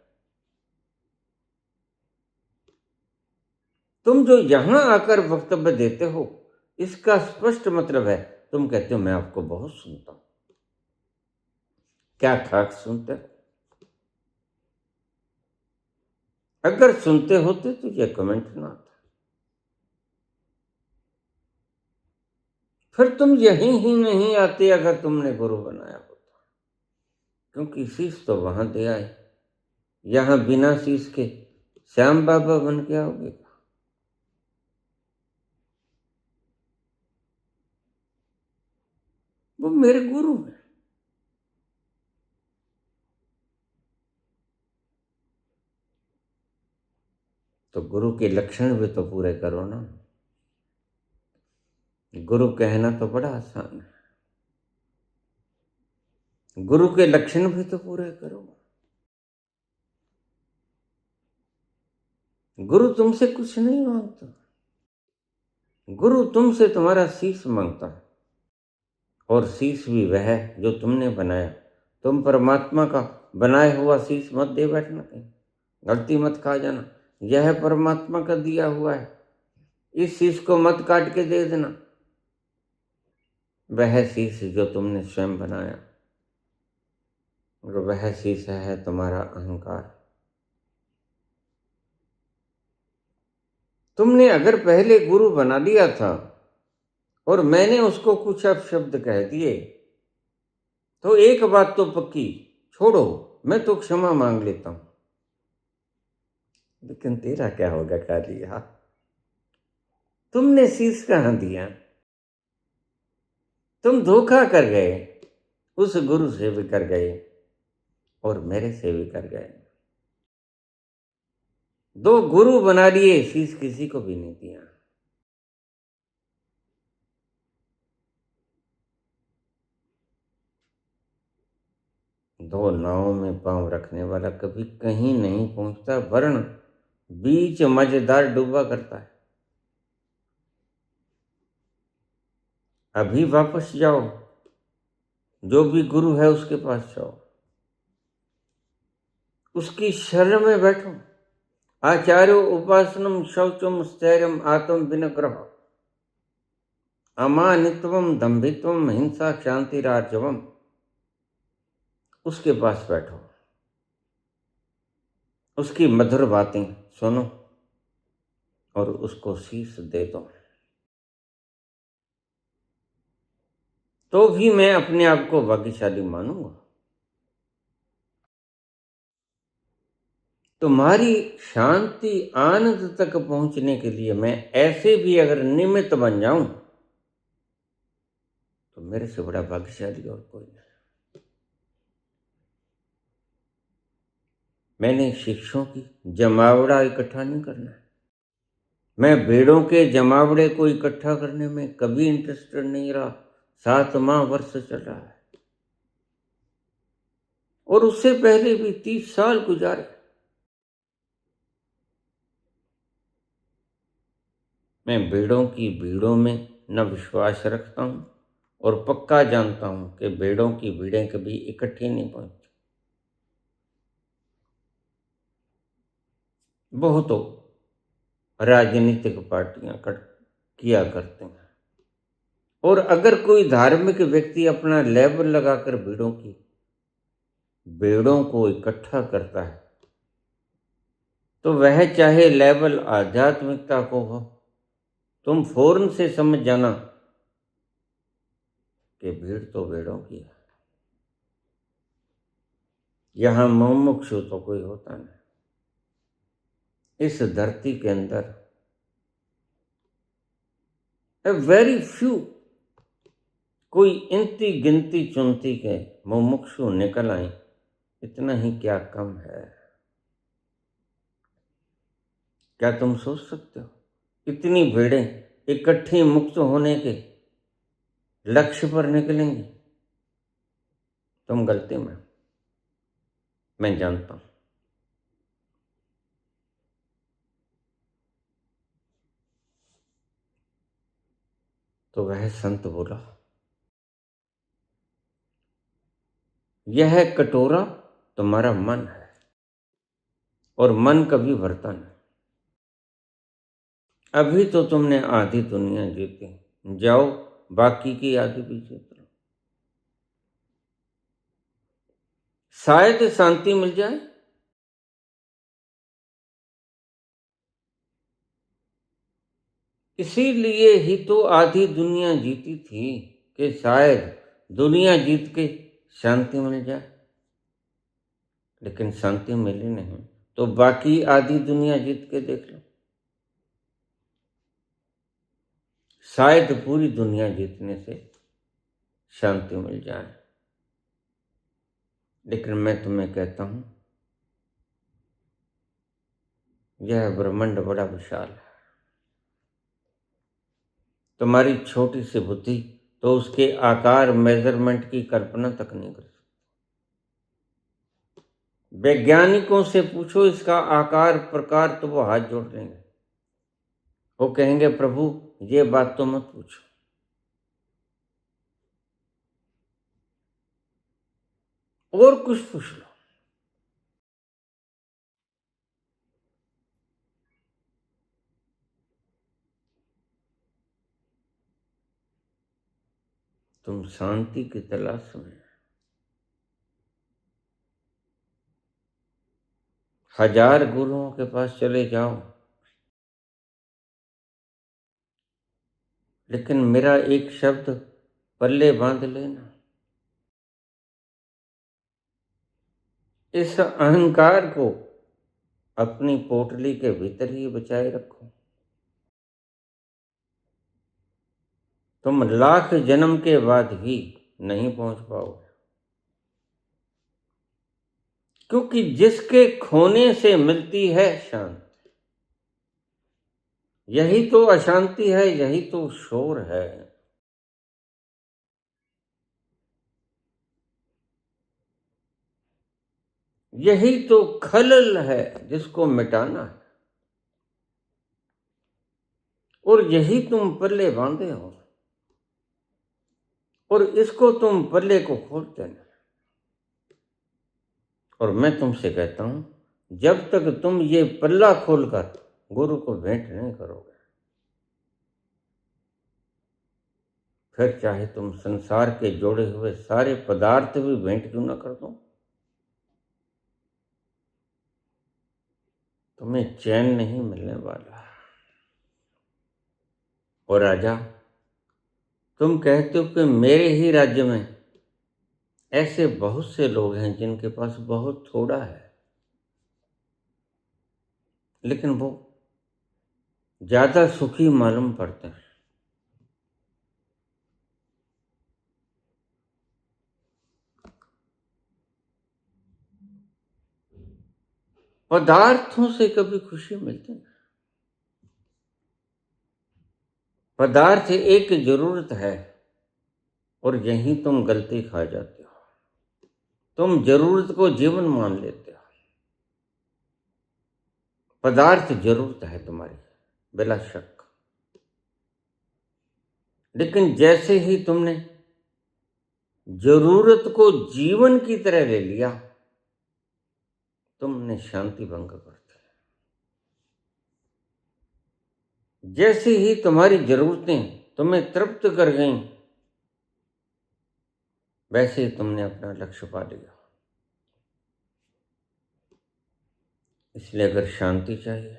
तुम जो यहां आकर वक्तव्य देते हो, इसका स्पष्ट मतलब है तुम कहते हो मैं आपको बहुत सुनता हूं। क्या खाक सुनते हो? अगर सुनते होते तो यह कमेंट ना आता। फिर तुम यहीं ही नहीं आते अगर तुमने गुरु बनाया होता, क्योंकि शीश तो वहां दे आए, यहां बिना शीश के श्याम बाबा बन के आओगे। वो मेरे गुरु हैं। तो गुरु के लक्षण भी तो पूरे करो ना। गुरु कहना तो बड़ा आसान है, गुरु के लक्षण भी तो पूरे करो। गुरु तुमसे कुछ नहीं मांगता, गुरु तुमसे तुम्हारा शीश मांगता है, और शीश भी वह है जो तुमने बनाया। तुम परमात्मा का बनाया हुआ शीश मत दे बैठना, कहीं गलती मत खा जाना। यह परमात्मा का दिया हुआ है, इस शीश को मत काट के दे देना। वह शीश जो तुमने स्वयं बनाया, और वह शीश है तुम्हारा अहंकार। तुमने अगर पहले गुरु बना लिया था और मैंने उसको कुछ अपशब्द कह दिए, तो एक बात तो पक्की, छोड़ो, मैं तो क्षमा मांग लेता हूं। लेकिन तेरा क्या होगा कालिया? तुमने शीश कहां दिया? तुम धोखा कर गए, उस गुरु से भी कर गए और मेरे से भी कर गए। दो गुरु बना लिए, शीश किसी को भी नहीं दिया। दो नावों में पांव रखने वाला कभी कहीं नहीं पहुंचता, वर्ण बीच मजेदार डूबा करता है। अभी वापस जाओ, जो भी गुरु है उसके पास जाओ, उसकी शरण में बैठो। आचार्यो उपासनम शौचम स्थैर्यम आत्म विनग्रह अमानित्वम दंभित्वम हिंसा शांतिरार्जवम। उसके पास बैठो, उसकी मधुर बातें सुनो और उसको शीश दे दो, तो भी मैं अपने आप को भाग्यशाली मानूंगा। तुम्हारी शांति आनंद तक पहुंचने के लिए मैं ऐसे भी अगर निमित्त बन जाऊं तो मेरे से बड़ा भाग्यशाली और कोई नहीं। मैंने शिष्यों की जमावड़ा इकट्ठा नहीं करना है। मैं भेड़ों के जमावड़े को इकट्ठा करने में कभी इंटरेस्टेड नहीं रहा। 7वां वर्ष चल रहा है और उससे पहले भी 30 साल गुजारे। मैं भेड़ों की भीड़ों में न विश्वास रखता हूं और पक्का जानता हूं कि भेड़ों की भीड़ें कभी इकट्ठी नहीं पहुंचती। बहुतों राजनीतिक पार्टियां किया करते हैं। और अगर कोई धार्मिक व्यक्ति अपना लेबल लगाकर भेड़ों को इकट्ठा करता है, तो वह चाहे लेबल आध्यात्मिकता को हो, तुम फौरन से समझ जाना कि भीड़ तो भेड़ों की है। यहां मुमुक्षु तो कोई होता नहीं। इस धरती के अंदर वेरी फ्यू, कोई इनती गिनती चुनती के मुमुक्षु निकल आए, इतना ही क्या कम है। क्या तुम सोच सकते हो इतनी भीड़ें इकट्ठी मुक्त होने के लक्ष्य पर निकलेंगी? तुम गलती में, मैं जानता हूं। तो वह संत बोला, यह कटोरा तुम्हारा मन है और मन कभी भरता नहीं। अभी तो तुमने आधी दुनिया जीती, जाओ बाकी की आधी भी जीत लो, शायद शांति मिल जाए। इसीलिए ही तो आधी दुनिया जीती थी कि शायद दुनिया जीत के शांति मिल जाए। लेकिन शांति मिली नहीं, तो बाकी आधी दुनिया जीत के देख लो, शायद पूरी दुनिया जीतने से शांति मिल जाए। लेकिन मैं तुम्हें कहता हूं, यह ब्रह्मांड बड़ा विशाल है। तुम्हारी छोटी सी बुद्धि तो उसके आकार मेजरमेंट की कल्पना तक नहीं कर सकती। वैज्ञानिकों से पूछो इसका आकार प्रकार, तो वो हाथ जोड़ लेंगे। वो कहेंगे प्रभु ये बात तो मत पूछो। और कुछ पूछ लो। तुम शांति की तलाश में, हजार गुरुओं के पास चले जाओ, लेकिन मेरा एक शब्द पल्ले बांध लेना। इस अहंकार को अपनी पोटली के भीतर ही बचाए रखो। तुम लाख जन्म के बाद भी नहीं पहुंच पाओगे, क्योंकि जिसके खोने से मिलती है शांति, यही तो अशांति है, यही तो शोर है। यही तो खलल है जिसको मिटाना है, और यही तुम पल्ले बांधे हो, और इसको तुम पल्ले को खोल देना। और मैं तुमसे कहता हूं, जब तक तुम ये पल्ला खोलकर गुरु को भेंट नहीं करोगे, फिर चाहे तुम संसार के जोड़े हुए सारे पदार्थ भी भेंट क्यों ना कर दो, तुम्हें चैन नहीं मिलने वाला। और राजा, तुम कहते हो कि मेरे ही राज्य में ऐसे बहुत से लोग हैं जिनके पास बहुत थोड़ा है, लेकिन वो ज्यादा सुखी मालूम पड़ते हैं। पदार्थों से कभी खुशी मिलती नहीं। पदार्थ एक जरूरत है, और यहीं तुम गलती खा जाते हो। तुम जरूरत को जीवन मान लेते हो। पदार्थ जरूरत है तुम्हारी, बिला शक। लेकिन जैसे ही तुमने जरूरत को जीवन की तरह ले लिया, तुमने शांति भंग कर दी। जैसे ही तुम्हारी जरूरतें तुम्हें तृप्त कर गईं, वैसे ही तुमने अपना लक्ष्य पा लिया। इसलिए अगर शांति चाहिए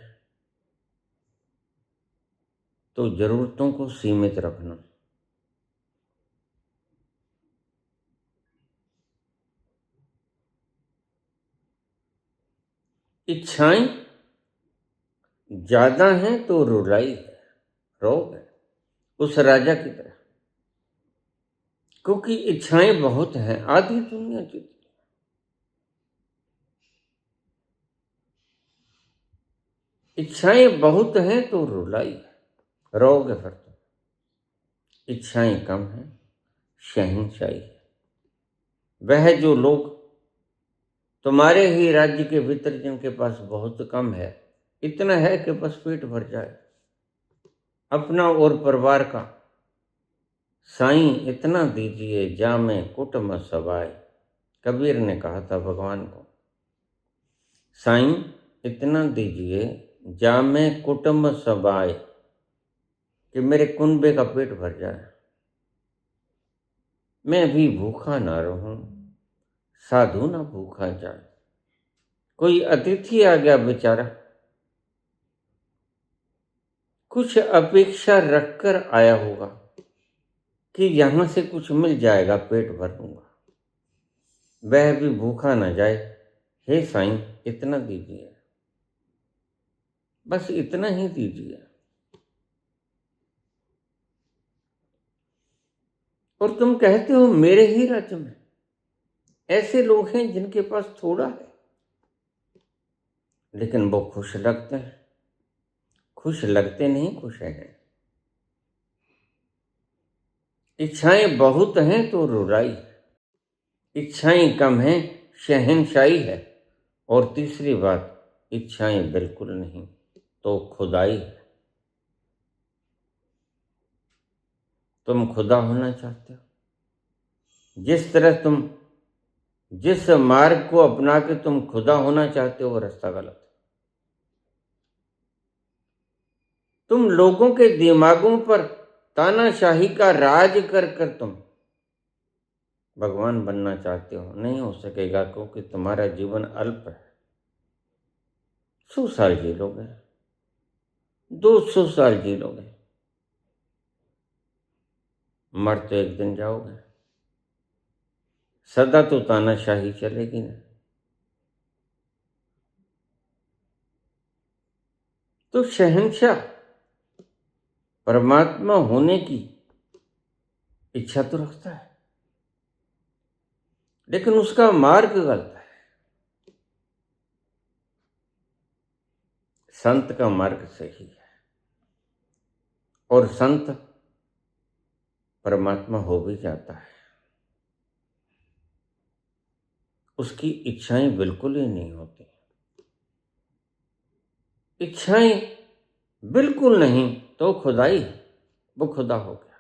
तो जरूरतों को सीमित रखना। इच्छाएं ज्यादा हैं तो रुलाई है, रोग है, उस राजा की तरह। क्योंकि इच्छाएं बहुत हैं, आधी दुनिया जीती। इच्छाएं बहुत हैं तो रुलाई है, रोग है। फिर तो इच्छाएं कम हैं, शहंशाही है। वह जो लोग तुम्हारे ही राज्य के भीतर जिनके पास बहुत कम है, इतना है कि बस पेट भर जाए, अपना और परिवार का, साईं इतना दीजिए जामे कुटुंब सबाए। कबीर ने कहा था भगवान को, साईं इतना दीजिए जामे कुटुंब सबाए, कि मेरे कुनबे का पेट भर जाए, मैं भी भूखा ना रहूं, साधु ना भूखा जाए। कोई अतिथि आ गया बेचारा, कुछ अपेक्षा रखकर आया होगा कि यहां से कुछ मिल जाएगा, पेट भर लूंगा, वह भी भूखा ना जाए। हे साईं इतना दीजिए, बस इतना ही दीजिए। और तुम कहते हो मेरे ही राज्य में ऐसे लोग हैं जिनके पास थोड़ा है, लेकिन वो खुश लगते हैं। खुश लगते नहीं, खुश हैं। इच्छाएं बहुत हैं तो रुलाई है, इच्छाएं कम हैं, शहंशाही है। और तीसरी बात, इच्छाएं बिल्कुल नहीं तो खुदाई है। तुम खुदा होना चाहते हो, जिस तरह तुम जिस मार्ग को अपना के तुम खुदा होना चाहते हो, वो रास्ता गलत है। तुम लोगों के दिमागों पर तानाशाही का राज कर कर तुम भगवान बनना चाहते हो, नहीं हो सकेगा। क्योंकि तुम्हारा जीवन अल्प है। 100 साल जी लोगे, 200 साल जी लोगे, मर तो एक दिन जाओगे। सदा तो तानाशाही चलेगी ना। तो शहंशाह परमात्मा होने की इच्छा तो रखता है, लेकिन उसका मार्ग गलत है। संत का मार्ग सही है, और संत परमात्मा हो भी जाता है। उसकी इच्छाएं बिल्कुल ही नहीं होती। इच्छाएं बिल्कुल नहीं तो खुदाई, वो खुदा हो गया।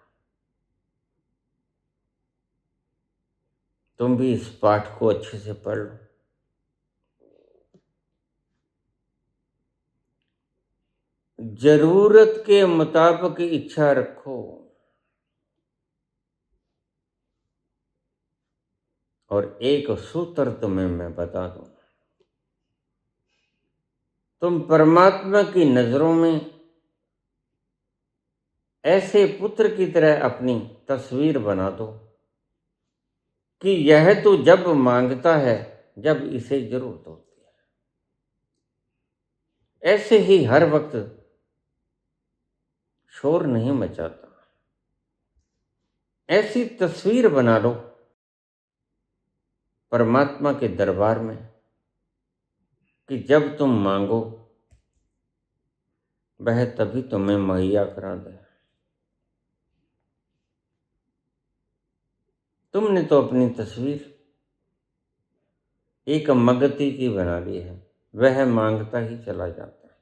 तुम भी इस पाठ को अच्छे से पढ़ लो। जरूरत के मुताबिक इच्छा रखो, और एक सूत्र तुम्हें मैं बता दूं। तुम परमात्मा की नजरों में ऐसे पुत्र की तरह अपनी तस्वीर बना दो कि यह तो जब मांगता है जब इसे जरूरत होती है। ऐसे ही हर वक्त शोर नहीं मचाता। ऐसी तस्वीर बना लो परमात्मा के दरबार में कि जब तुम मांगो वह तभी तुम्हें मुहैया करा दे। तुमने तो अपनी तस्वीर एक मगती की बना ली है, वह मांगता ही चला जाता है,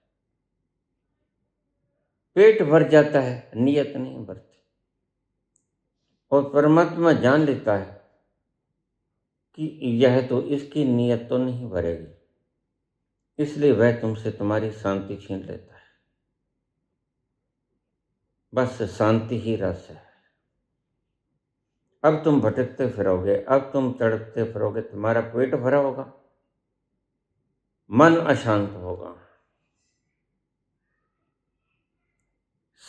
पेट भर जाता है, नियत नहीं भरती। और परमात्मा जान लेता है कि यह तो इसकी नियत तो नहीं भरेगी, इसलिए वह तुमसे तुम्हारी शांति छीन लेता है। बस शांति ही रस है। अब तुम भटकते फिरोगे, अब तुम तड़पते फिरोगे, तुम्हारा पेट भरा होगा, मन अशांत होगा,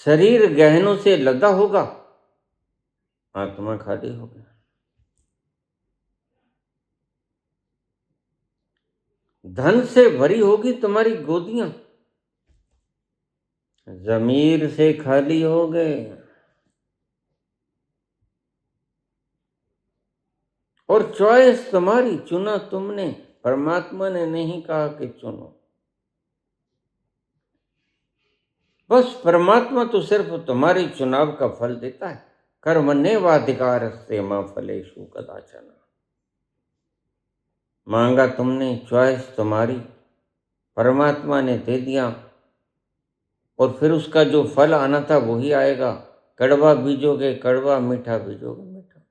शरीर गहनों से लदा होगा, आत्मा खाली होगी। धन से भरी होगी तुम्हारी गोदियां, जमीर से खाली हो गए। और चॉइस तुम्हारी, चुना तुमने, परमात्मा ने नहीं कहा कि चुनो। बस परमात्मा तो सिर्फ तुम्हारे चुनाव का फल देता है। कर्मण्येवाधिकारस्ते मा फलेषु कदाचन। मांगा तुमने, चॉइस तुम्हारी, परमात्मा ने दे दिया, और फिर उसका जो फल आना था वही आएगा। कड़वा बीजोगे कड़वा, मीठा बीजोगे मीठा।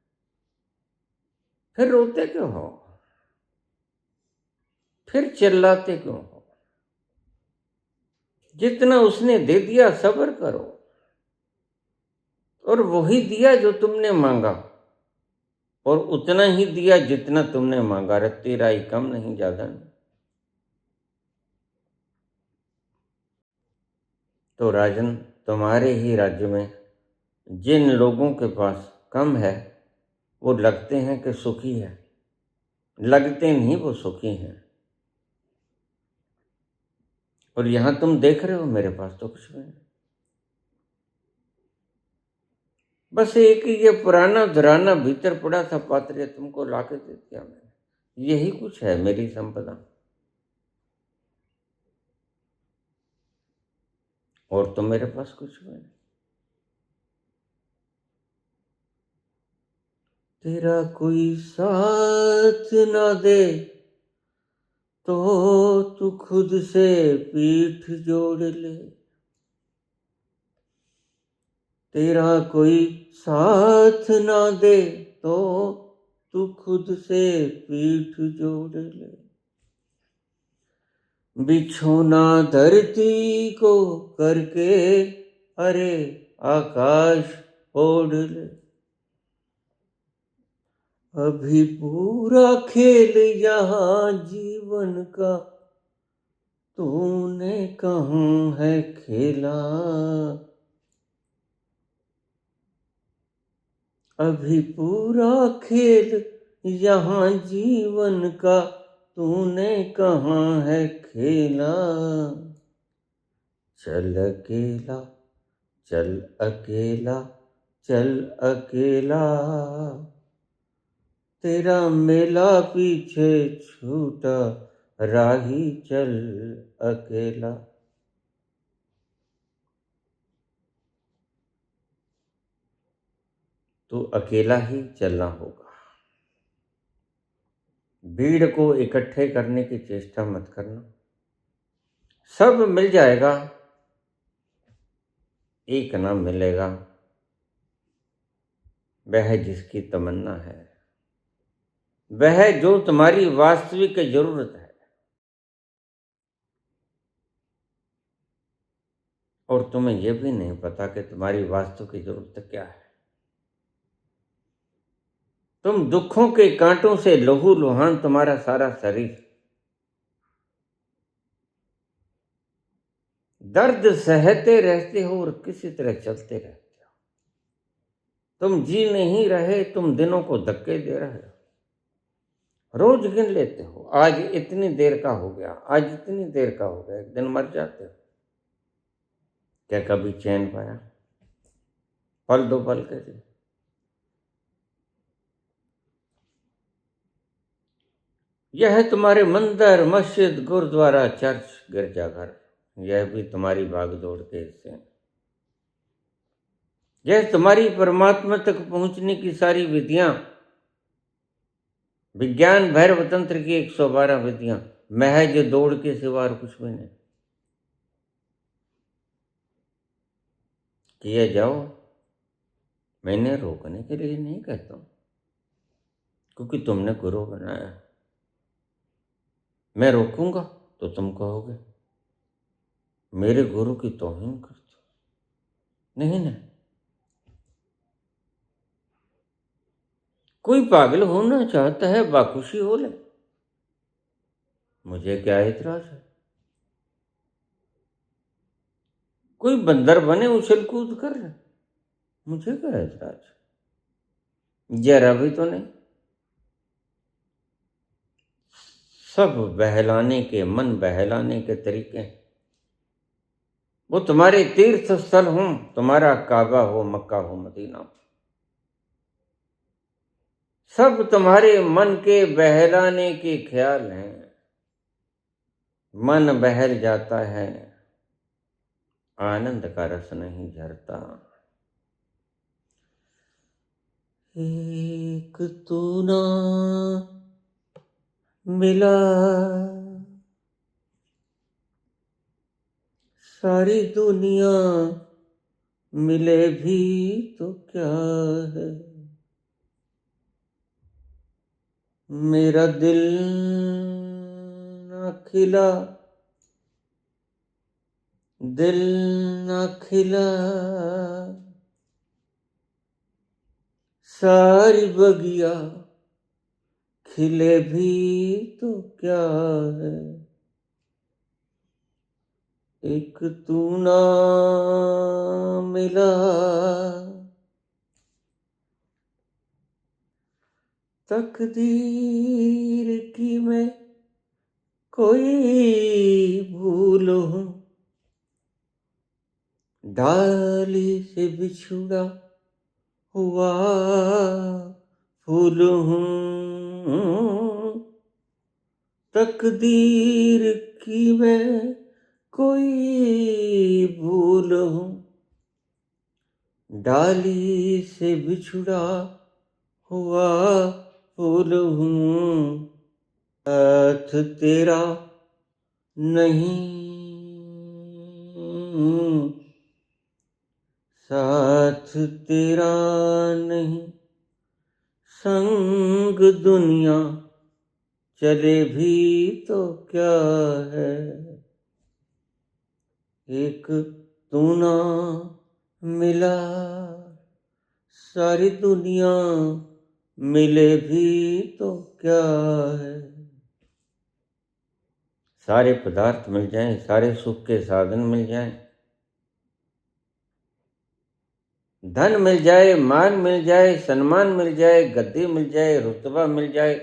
फिर रोते क्यों हो, फिर चिल्लाते क्यों हो? जितना उसने दे दिया सब्र करो, और वही दिया जो तुमने मांगा, और उतना ही दिया जितना तुमने मांगा। रत्ती राई कम नहीं ज्यादा नहीं। तो राजन, तुम्हारे ही राज्य में जिन लोगों के पास कम है वो लगते हैं कि सुखी है, लगते नहीं वो सुखी हैं। और यहां तुम देख रहे हो मेरे पास तो कुछ भी नहीं, बस एक ये पुराना धुराना भीतर पड़ा था पात्र, तुमको लाके दे दिया मैंने। यही कुछ है मेरी संपदा, और तो मेरे पास कुछ भी नहीं। तेरा कोई साथ ना दे तो तू खुद से पीठ जोड़ ले। तेरा कोई साथ ना दे तो तू खुद से पीठ जोड़ ले। बिछोना धरती को करके अरे आकाश ओढ़ ले। अभी पूरा खेल यहाँ जीवन का तूने कहाँ है खेला। अभी पूरा खेल यहाँ जीवन का तूने कहाँ है खेला। चल अकेला, चल अकेला, चल अकेला, तेरा मेला पीछे छूटा, राही चल अकेला। तो अकेला ही चलना होगा। भीड़ को इकट्ठे करने की चेष्टा मत करना, सब मिल जाएगा, एक ना मिलेगा, वह जिसकी तमन्ना है, वह जो तुम्हारी वास्तविक जरूरत है। और तुम्हें यह भी नहीं पता कि तुम्हारी वास्तविक जरूरत क्या है। तुम दुखों के कांटों से लहू लुहान, तुम्हारा सारा शरीर दर्द सहते रहते हो और किसी तरह चलते रहते हो। तुम जी नहीं रहे, तुम दिनों को धक्के दे रहे हो। रोज गिन लेते हो, आज इतनी देर का हो गया, आज इतनी देर का हो गया, एक दिन मर जाते हो। क्या कभी चैन पाया? पल दो पल के लिए। यह है तुम्हारे मंदिर, मस्जिद, गुरुद्वारा, चर्च, गिरजाघर, यह भी तुम्हारी भागदौड़ के हिस्से हैं। यह तुम्हारी परमात्मा तक पहुंचने की सारी विधियां, विज्ञान भैरव तंत्र की 112 विधियां, महज दौड़ के सिवा और कुछ भी नहीं। किए जाओ, मैंने रोकने के लिए नहीं कहता हूं, क्योंकि तुमने गुरु बनाया। मैं रोकूंगा तो तुम कहोगे मेरे गुरु की तौहीन करते हो। नहीं ना। कोई पागल होना चाहता है, बाखुशी हो ले, मुझे क्या एतराज है। कोई बंदर बने उछल कूद कर, मुझे क्या एतराज है, जरा भी तो नहीं। सब बहलाने के, मन बहलाने के तरीके हैं। वो तुम्हारे तीर्थ स्थल हो, तुम्हारा काबा हो, मक्का हो, मदीना हो, सब तुम्हारे मन के बहलाने के ख्याल हैं। मन बहल जाता है, आनंद का रस नहीं झरता। एक तू ना मिला, सारी दुनिया मिले भी तो क्या है। मेरा दिल ना खिला, दिल ना खिला, सारी बगिया खिले भी तो क्या है। एक तू ना मिला, तकदीर की मैं कोई भूल हूँ, डाली से बिछुड़ा हुआ फूल हूँ। तकदीर की मैं कोई भूल हूँ, डाली से बिछुड़ा हुआ फूल हूँ। साथ तेरा नहीं, साथ तेरा नहीं, संग दुनिया चले भी तो क्या है। एक तू ना मिला, सारी दुनिया मिले भी तो क्या है। सारे पदार्थ मिल जाएं, सारे सुख के साधन मिल जाएं, धन मिल जाए, मान मिल जाए, सम्मान मिल जाए, गद्दी मिल जाए, रुतबा मिल जाए,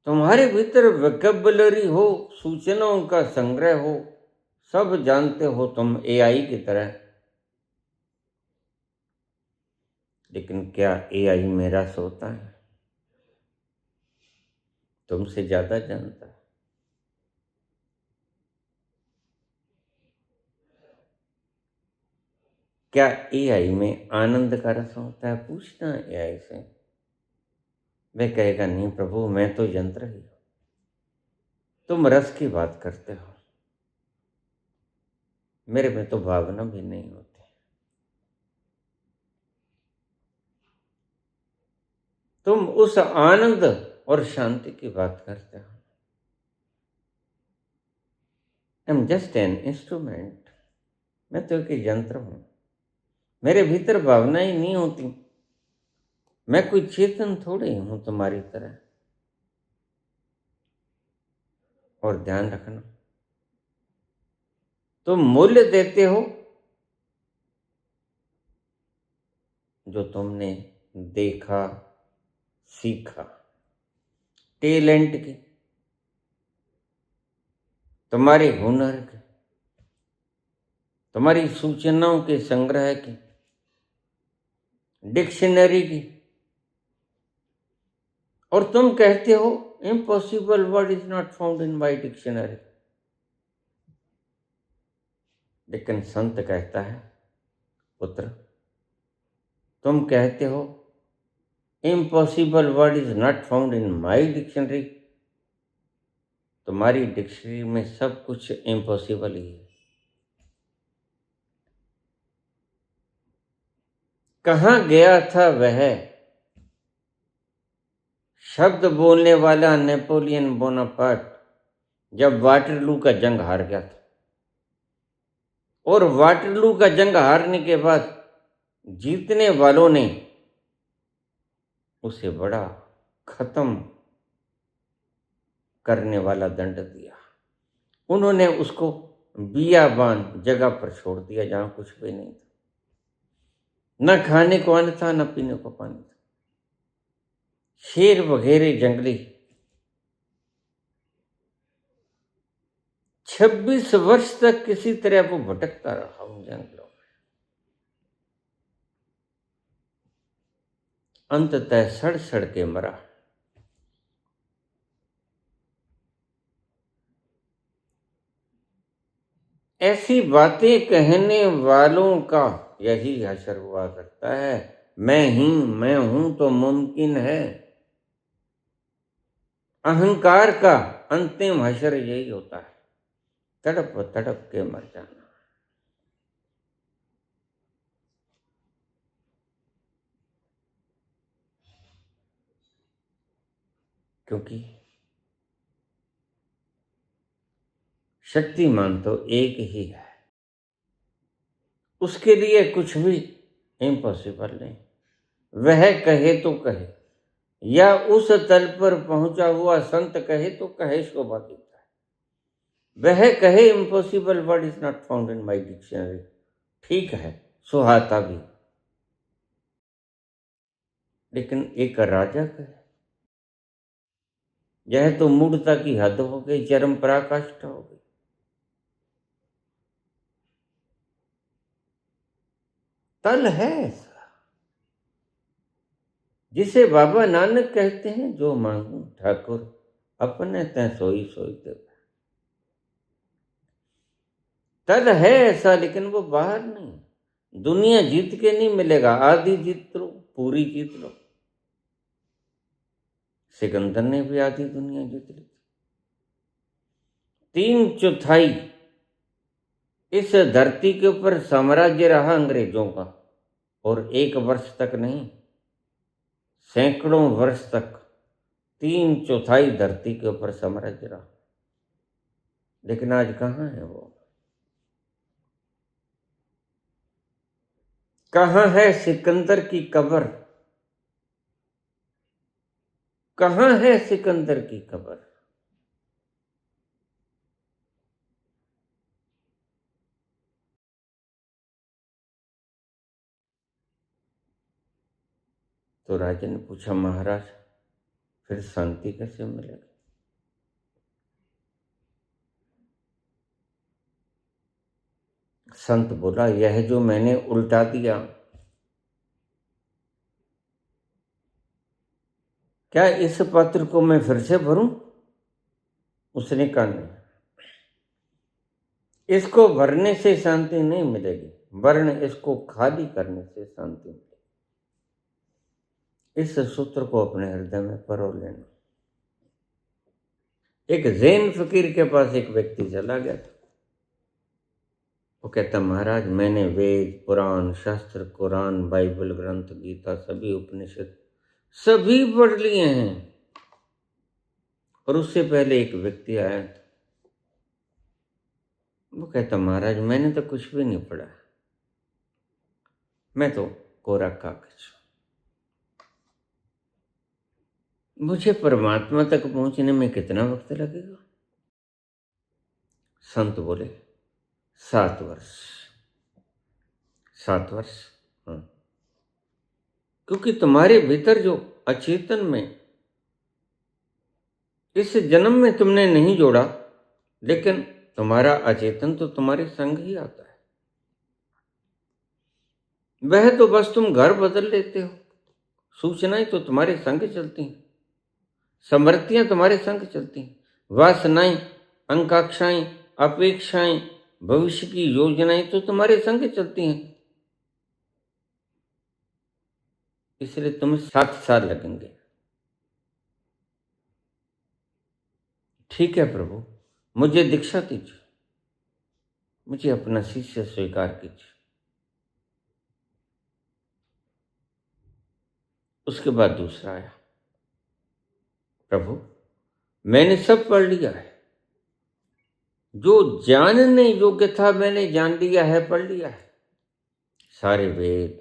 तुम्हारे भीतर वोकैबुलरी हो, सूचनाओं का संग्रह हो, सब जानते हो तुम एआई की तरह। लेकिन क्या एआई मेरा सोता है? तुमसे ज्यादा जानता है। क्या एआई में आनंद का रस होता है? पूछना एआई से, वह कहेगा नहीं प्रभु, मैं तो यंत्र ही हूं। तुम रस की बात करते हो, मेरे में तो भावना भी नहीं होती। तुम उस आनंद और शांति की बात करते हो। I am just an instrument, मैं तो एक यंत्र हूं, मेरे भीतर भावनाएं नहीं होती। मैं कोई चेतन थोड़ी हूं तुम्हारी तरह। और ध्यान रखना, तुम मूल्य देते हो जो तुमने देखा, सीखा, टैलेंट की, तुम्हारे हुनर की, तुम्हारी सूचनाओं के संग्रह की, डिक्शनरी की। और तुम कहते हो impossible word is not found in my dictionary. लेकिन संत कहता है पुत्र, तुम कहते हो impossible word is not found in my dictionary, तुम्हारी डिक्शनरी में सब कुछ इम्पॉसिबल ही है। कहाँ गया था वह शब्द बोलने वाला नेपोलियन बोनापार्ट जब वाटरलू का जंग हार गया था? और वाटरलू का जंग हारने के बाद जीतने वालों ने उसे बड़ा खत्म करने वाला दंड दिया। उन्होंने उसको बियाबान जगह पर छोड़ दिया जहां कुछ भी नहीं था, न खाने को अन्न था, न पीने को पानी था। शेर वगैरह जंगली 26 वर्ष तक किसी तरह वो भटकता रहा उन जंगलों में। अंततः सड़ सड़ के मरा। ऐसी बातें कहने वालों का यही हशर हुआ करता है। मैं हूं तो मुमकिन है। अहंकार का अंतिम हशर यही होता है, तड़प तड़प के मर जाना। क्योंकि शक्तिमान तो एक ही है, उसके लिए कुछ भी इम्पॉसिबल नहीं। वह कहे तो कहे, या उस तल पर पहुंचा हुआ संत कहे तो कहे शोभा देता है। वह कहे impossible word is not found in my dictionary, ठीक है, सुहाता भी। लेकिन एक राजा कहे, यह तो मूढ़ता की हद हो गई, चरम पराकाष्ठा हो गई। तल है ऐसा जिसे बाबा नानक कहते हैं, जो मांगू ठाकुर अपने तय सोई सोई दे। तल है ऐसा, लेकिन वो बाहर नहीं। दुनिया जीत के नहीं मिलेगा, आधी जीत लो, पूरी जीत लो। सिकंदर ने भी आधी दुनिया जीत ली। 3/4 इस धरती के ऊपर साम्राज्य रहा अंग्रेजों का, और 1 वर्ष तक नहीं, सैकड़ों वर्ष तक 3/4 धरती के ऊपर साम्राज्य रहा। लेकिन आज कहाँ है वो? कहाँ है सिकंदर की कब्र? कहाँ है सिकंदर की कब्र? तो राजा ने पूछा, महाराज फिर शांति कैसे मिलेगी? संत बोला, यह जो मैंने उल्टा दिया, क्या इस पात्र को मैं फिर से भरूं? उसने कहा, नहीं, इसको भरने से शांति नहीं मिलेगी, वरन इसको खाली करने से शांति मिलेगी। इस सूत्र को अपने हृदय में परो लेना। एक जैन फकीर के पास एक व्यक्ति चला गया था। वो कहता, महाराज मैंने वेद, पुराण, शास्त्र, कुरान, बाइबल ग्रंथ, गीता, सभी उपनिषद सभी पढ़ लिए हैं। और उससे पहले एक व्यक्ति आया था। वो कहता, महाराज मैंने तो कुछ भी नहीं पढ़ा, मैं तो कोरा कागज। मुझे परमात्मा तक पहुंचने में कितना वक्त लगेगा? संत बोले, 7 वर्ष। 7 वर्ष? हाँ, क्योंकि तुम्हारे भीतर जो अचेतन में इस जन्म में तुमने नहीं जोड़ा, लेकिन तुम्हारा अचेतन तो तुम्हारे संग ही आता है। वह तो बस तुम घर बदल लेते हो। सूचनाएं तो तुम्हारे संग चलती हैं, समृद्धियां तुम्हारे संग चलती हैं, वासनाएं, आकांक्षाएं, अपेक्षाएं, भविष्य की योजनाएं तो तुम्हारे संग चलती हैं। इसलिए तुम्हें 7 साल लगेंगे। ठीक है प्रभु, मुझे दीक्षा दीजिए, मुझे अपना शिष्य स्वीकार कीजिए। उसके बाद दूसरा आया, प्रभु मैंने सब पढ़ लिया है, जो जानने योग्य था मैंने जान लिया है, पढ़ लिया है। सारे वेद,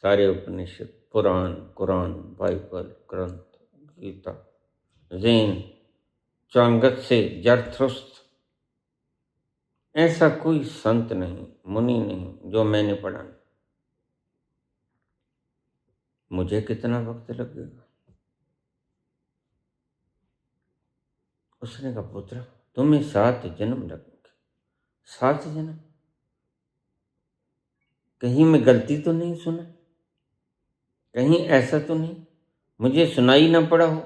सारे उपनिषद, पुराण, कुरान, बाइबल, ग्रंथ, गीता, जैन, चांगत्से, जरथुस्त्र, ऐसा कोई संत नहीं, मुनि नहीं जो मैंने पढ़ा नहीं। मुझे कितना वक्त लगेगा? उसने कहा, पुत्र तुम्हें 7 जन्म लगेंगे। 7 जन्म? कहीं मैं गलती तो नहीं सुना? कहीं ऐसा तो नहीं मुझे सुनाई ना पड़ा हो?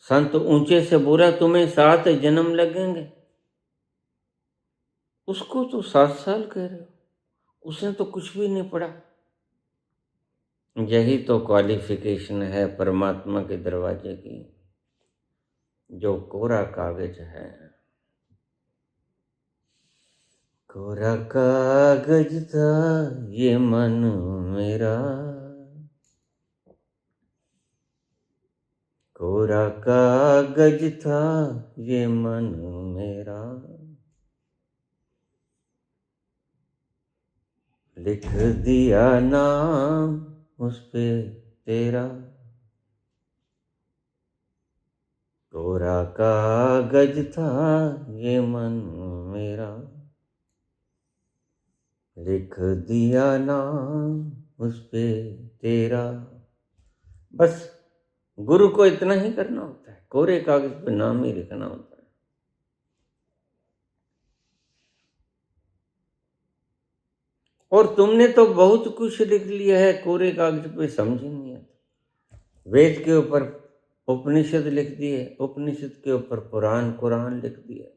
संत ऊंचे से बोला, तुम्हें 7 जन्म लगेंगे। उसको तो 7 साल कह रहे हो, उसने तो कुछ भी नहीं पढ़ा। यही तो क्वालिफिकेशन है परमात्मा के दरवाजे की। जो कोरा कागज है, कोरा कागज था ये मन मेरा, कोरा कागज था ये मन मेरा, लिख दिया नाम उस पे तेरा, कोरा कागज था ये मन मेरा, लिख दिया नाम उस पे तेरा। बस गुरु को इतना ही करना होता है, कोरे कागज पे नाम ही लिखना होता है। और तुमने तो बहुत कुछ लिख लिया है कोरे कागज पे, समझ ही नहीं आता। वेद के ऊपर उपनिषद लिख दिए, उपनिषद के ऊपर पुराण, कुरान लिख दिए,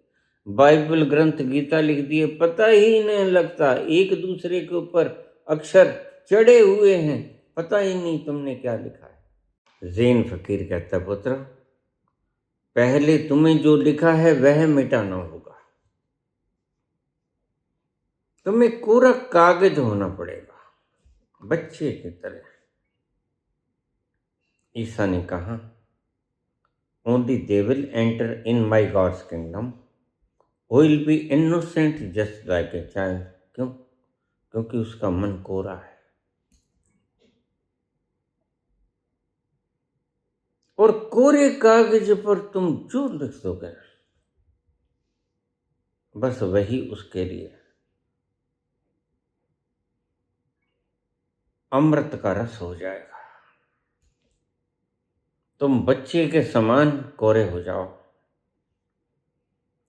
बाइबल ग्रंथ गीता लिख दिए, पता ही नहीं लगता। एक दूसरे के ऊपर अक्षर चढ़े हुए हैं, पता ही नहीं तुमने क्या लिखा है। जैन फकीर कहता, पुत्र पहले तुम्हें जो लिखा है वह मिटाना होगा। तुम्हें कोरा कागज होना पड़ेगा, बच्चे की तरह। ईसा ने कहा, only they will enter in my God's kingdom who will be innocent just like a child. क्यों? क्योंकि उसका मन कोरा है। और कोरे कागज पर तुम जो लिख दोगे, बस वही उसके लिए अमृत का रस हो जाएगा। तुम बच्चे के समान कोरे हो जाओ।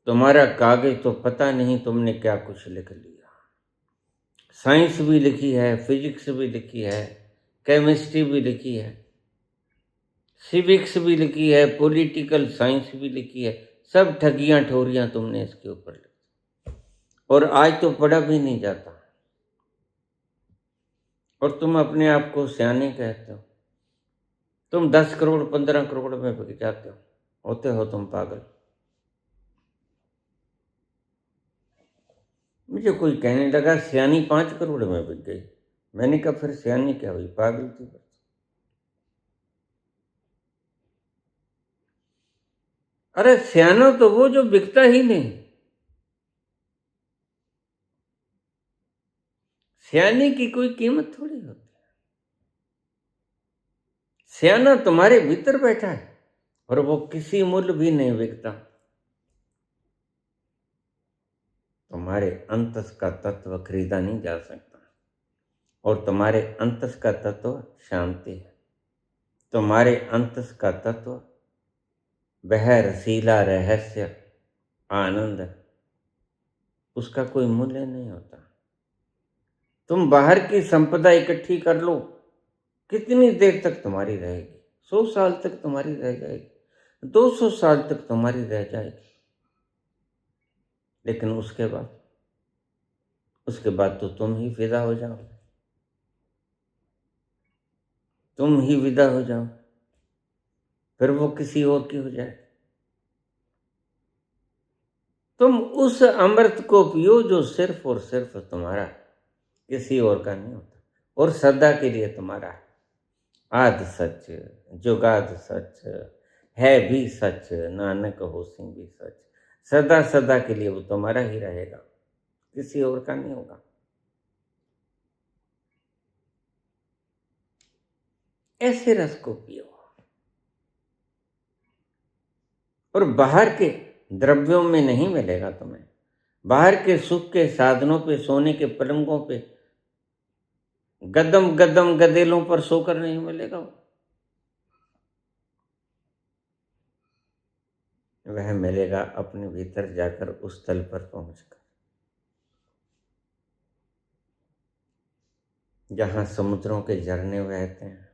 तुम्हारा कागज तो पता नहीं तुमने क्या कुछ लिख लिया। साइंस भी लिखी है, फिजिक्स भी लिखी है, केमिस्ट्री भी लिखी है, सिविक्स भी लिखी है, पॉलिटिकल साइंस भी लिखी है। सब ठगियां ठोरियां तुमने इसके ऊपर लिखी। और आज तो पढ़ा भी नहीं जाता। और तुम अपने आप को सियाने कहते हो। तुम 10 करोड़ 15 करोड़ में बिक जाते हो। होते हो तुम पागल। मुझे कोई कहने लगा सियानी 5 करोड़ में बिक गई। मैंने कहा फिर सियानी क्या हुई, पागल थी बस। अरे सियाना तो वो जो बिकता ही नहीं। सियाने की कोई कीमत थोड़ी होती। सियाना तुम्हारे भीतर बैठा है और वो किसी मूल्य भी नहीं बिकता। तुम्हारे अंतस का तत्व खरीदा नहीं जा सकता। और तुम्हारे अंतस का तत्व शांति है। तुम्हारे अंतस का तत्व वह रसीला रहस्य आनंद है। उसका कोई मूल्य नहीं होता। तुम बाहर की संपदा इकट्ठी कर लो, कितनी देर तक तुम्हारी रहेगी? 100 साल तक तुम्हारी रह जाएगी, 200 साल तक तुम्हारी रह जाएगी। लेकिन उसके बाद तो तुम ही विदा हो जाओ। तुम ही विदा हो जाओ, फिर वो किसी और की हो जाए। तुम उस अमृत को पियो जो सिर्फ और सिर्फ तुम्हारा, किसी और का नहीं होता, और सदा के लिए तुम्हारा है। आद सच जुगाद सच है भी सच, नानक होसिं भी सच। सदा सदा के लिए वो तुम्हारा ही रहेगा, किसी और का नहीं होगा। ऐसे रस को पियो और बाहर के द्रव्यों में नहीं मिलेगा तुम्हें। बाहर के सुख के साधनों पे, सोने के पलंगों पे, गदम गदम गदेलों पर सोकर नहीं मिलेगा वो। वह मिलेगा अपने भीतर जाकर, उस तल पर पहुंचकर, जहां समुद्रों के झरने बहते हैं।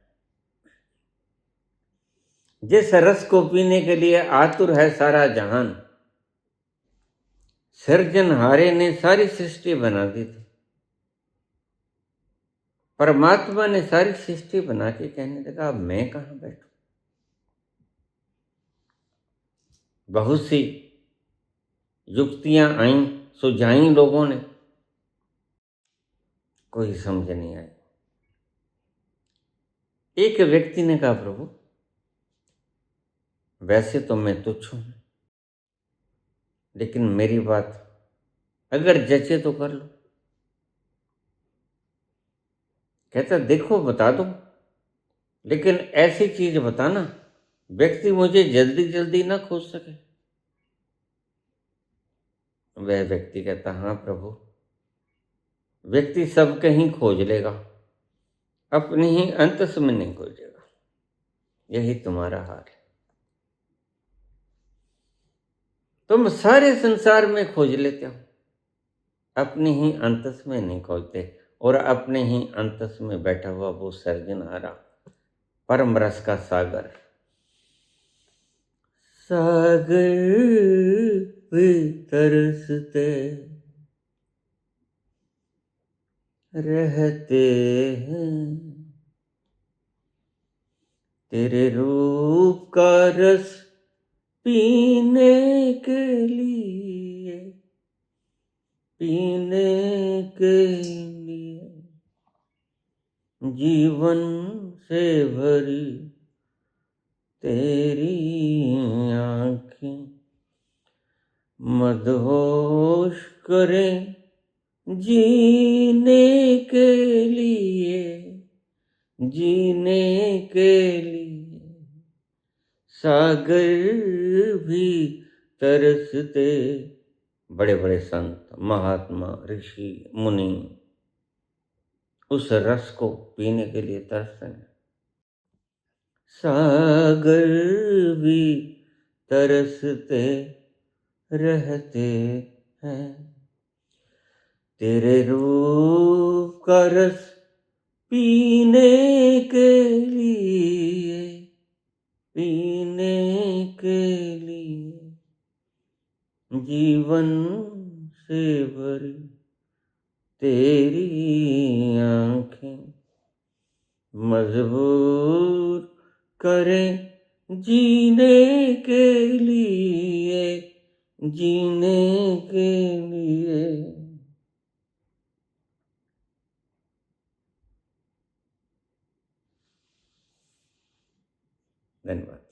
जिस रस को पीने के लिए आतुर है सारा जहान, सृजनहारे ने सारी सृष्टि बना दी थी। परमात्मा ने सारी सृष्टि बना के कहने लगा अब मैं कहां बैठूं। बहुत सी युक्तियां आईं, सुझाई लोगों ने, कोई समझ नहीं आई। एक व्यक्ति ने कहा प्रभु वैसे तो मैं तुच्छ हूं, लेकिन मेरी बात अगर जचे तो कर लो। कहता देखो बता दो, लेकिन ऐसी चीज बताना व्यक्ति मुझे जल्दी जल्दी ना खोज सके। वह व्यक्ति कहता हाँ प्रभु, व्यक्ति सब कहीं खोज लेगा, अपने ही अंतस में नहीं खोजेगा। यही तुम्हारा हाल है। तुम सारे संसार में खोज लेते हो, अपने ही अंतस में नहीं खोजते। और अपने ही अंतस में बैठा हुआ वो सर्जनहारा परम रस का सागर, सागर पे तरसते रहते हैं, तेरे रूप का रस पीने के लिए, पीने के लिए जीवन से भरी तेरी आँखें मदहोश करें जीने के लिए, जीने के लिए सागर भी तरसते। बड़े बड़े संत, महात्मा, ऋषि, मुनि उस रस को पीने के लिए तरसते हैं। सागर भी तरसते रहते हैं, तेरे रूप का रस पीने के लिए, पीने के लिए जीवन से भरी तेरी आँखें मजबूर करें जीने के लिए, जीने के लिए। धन्यवाद।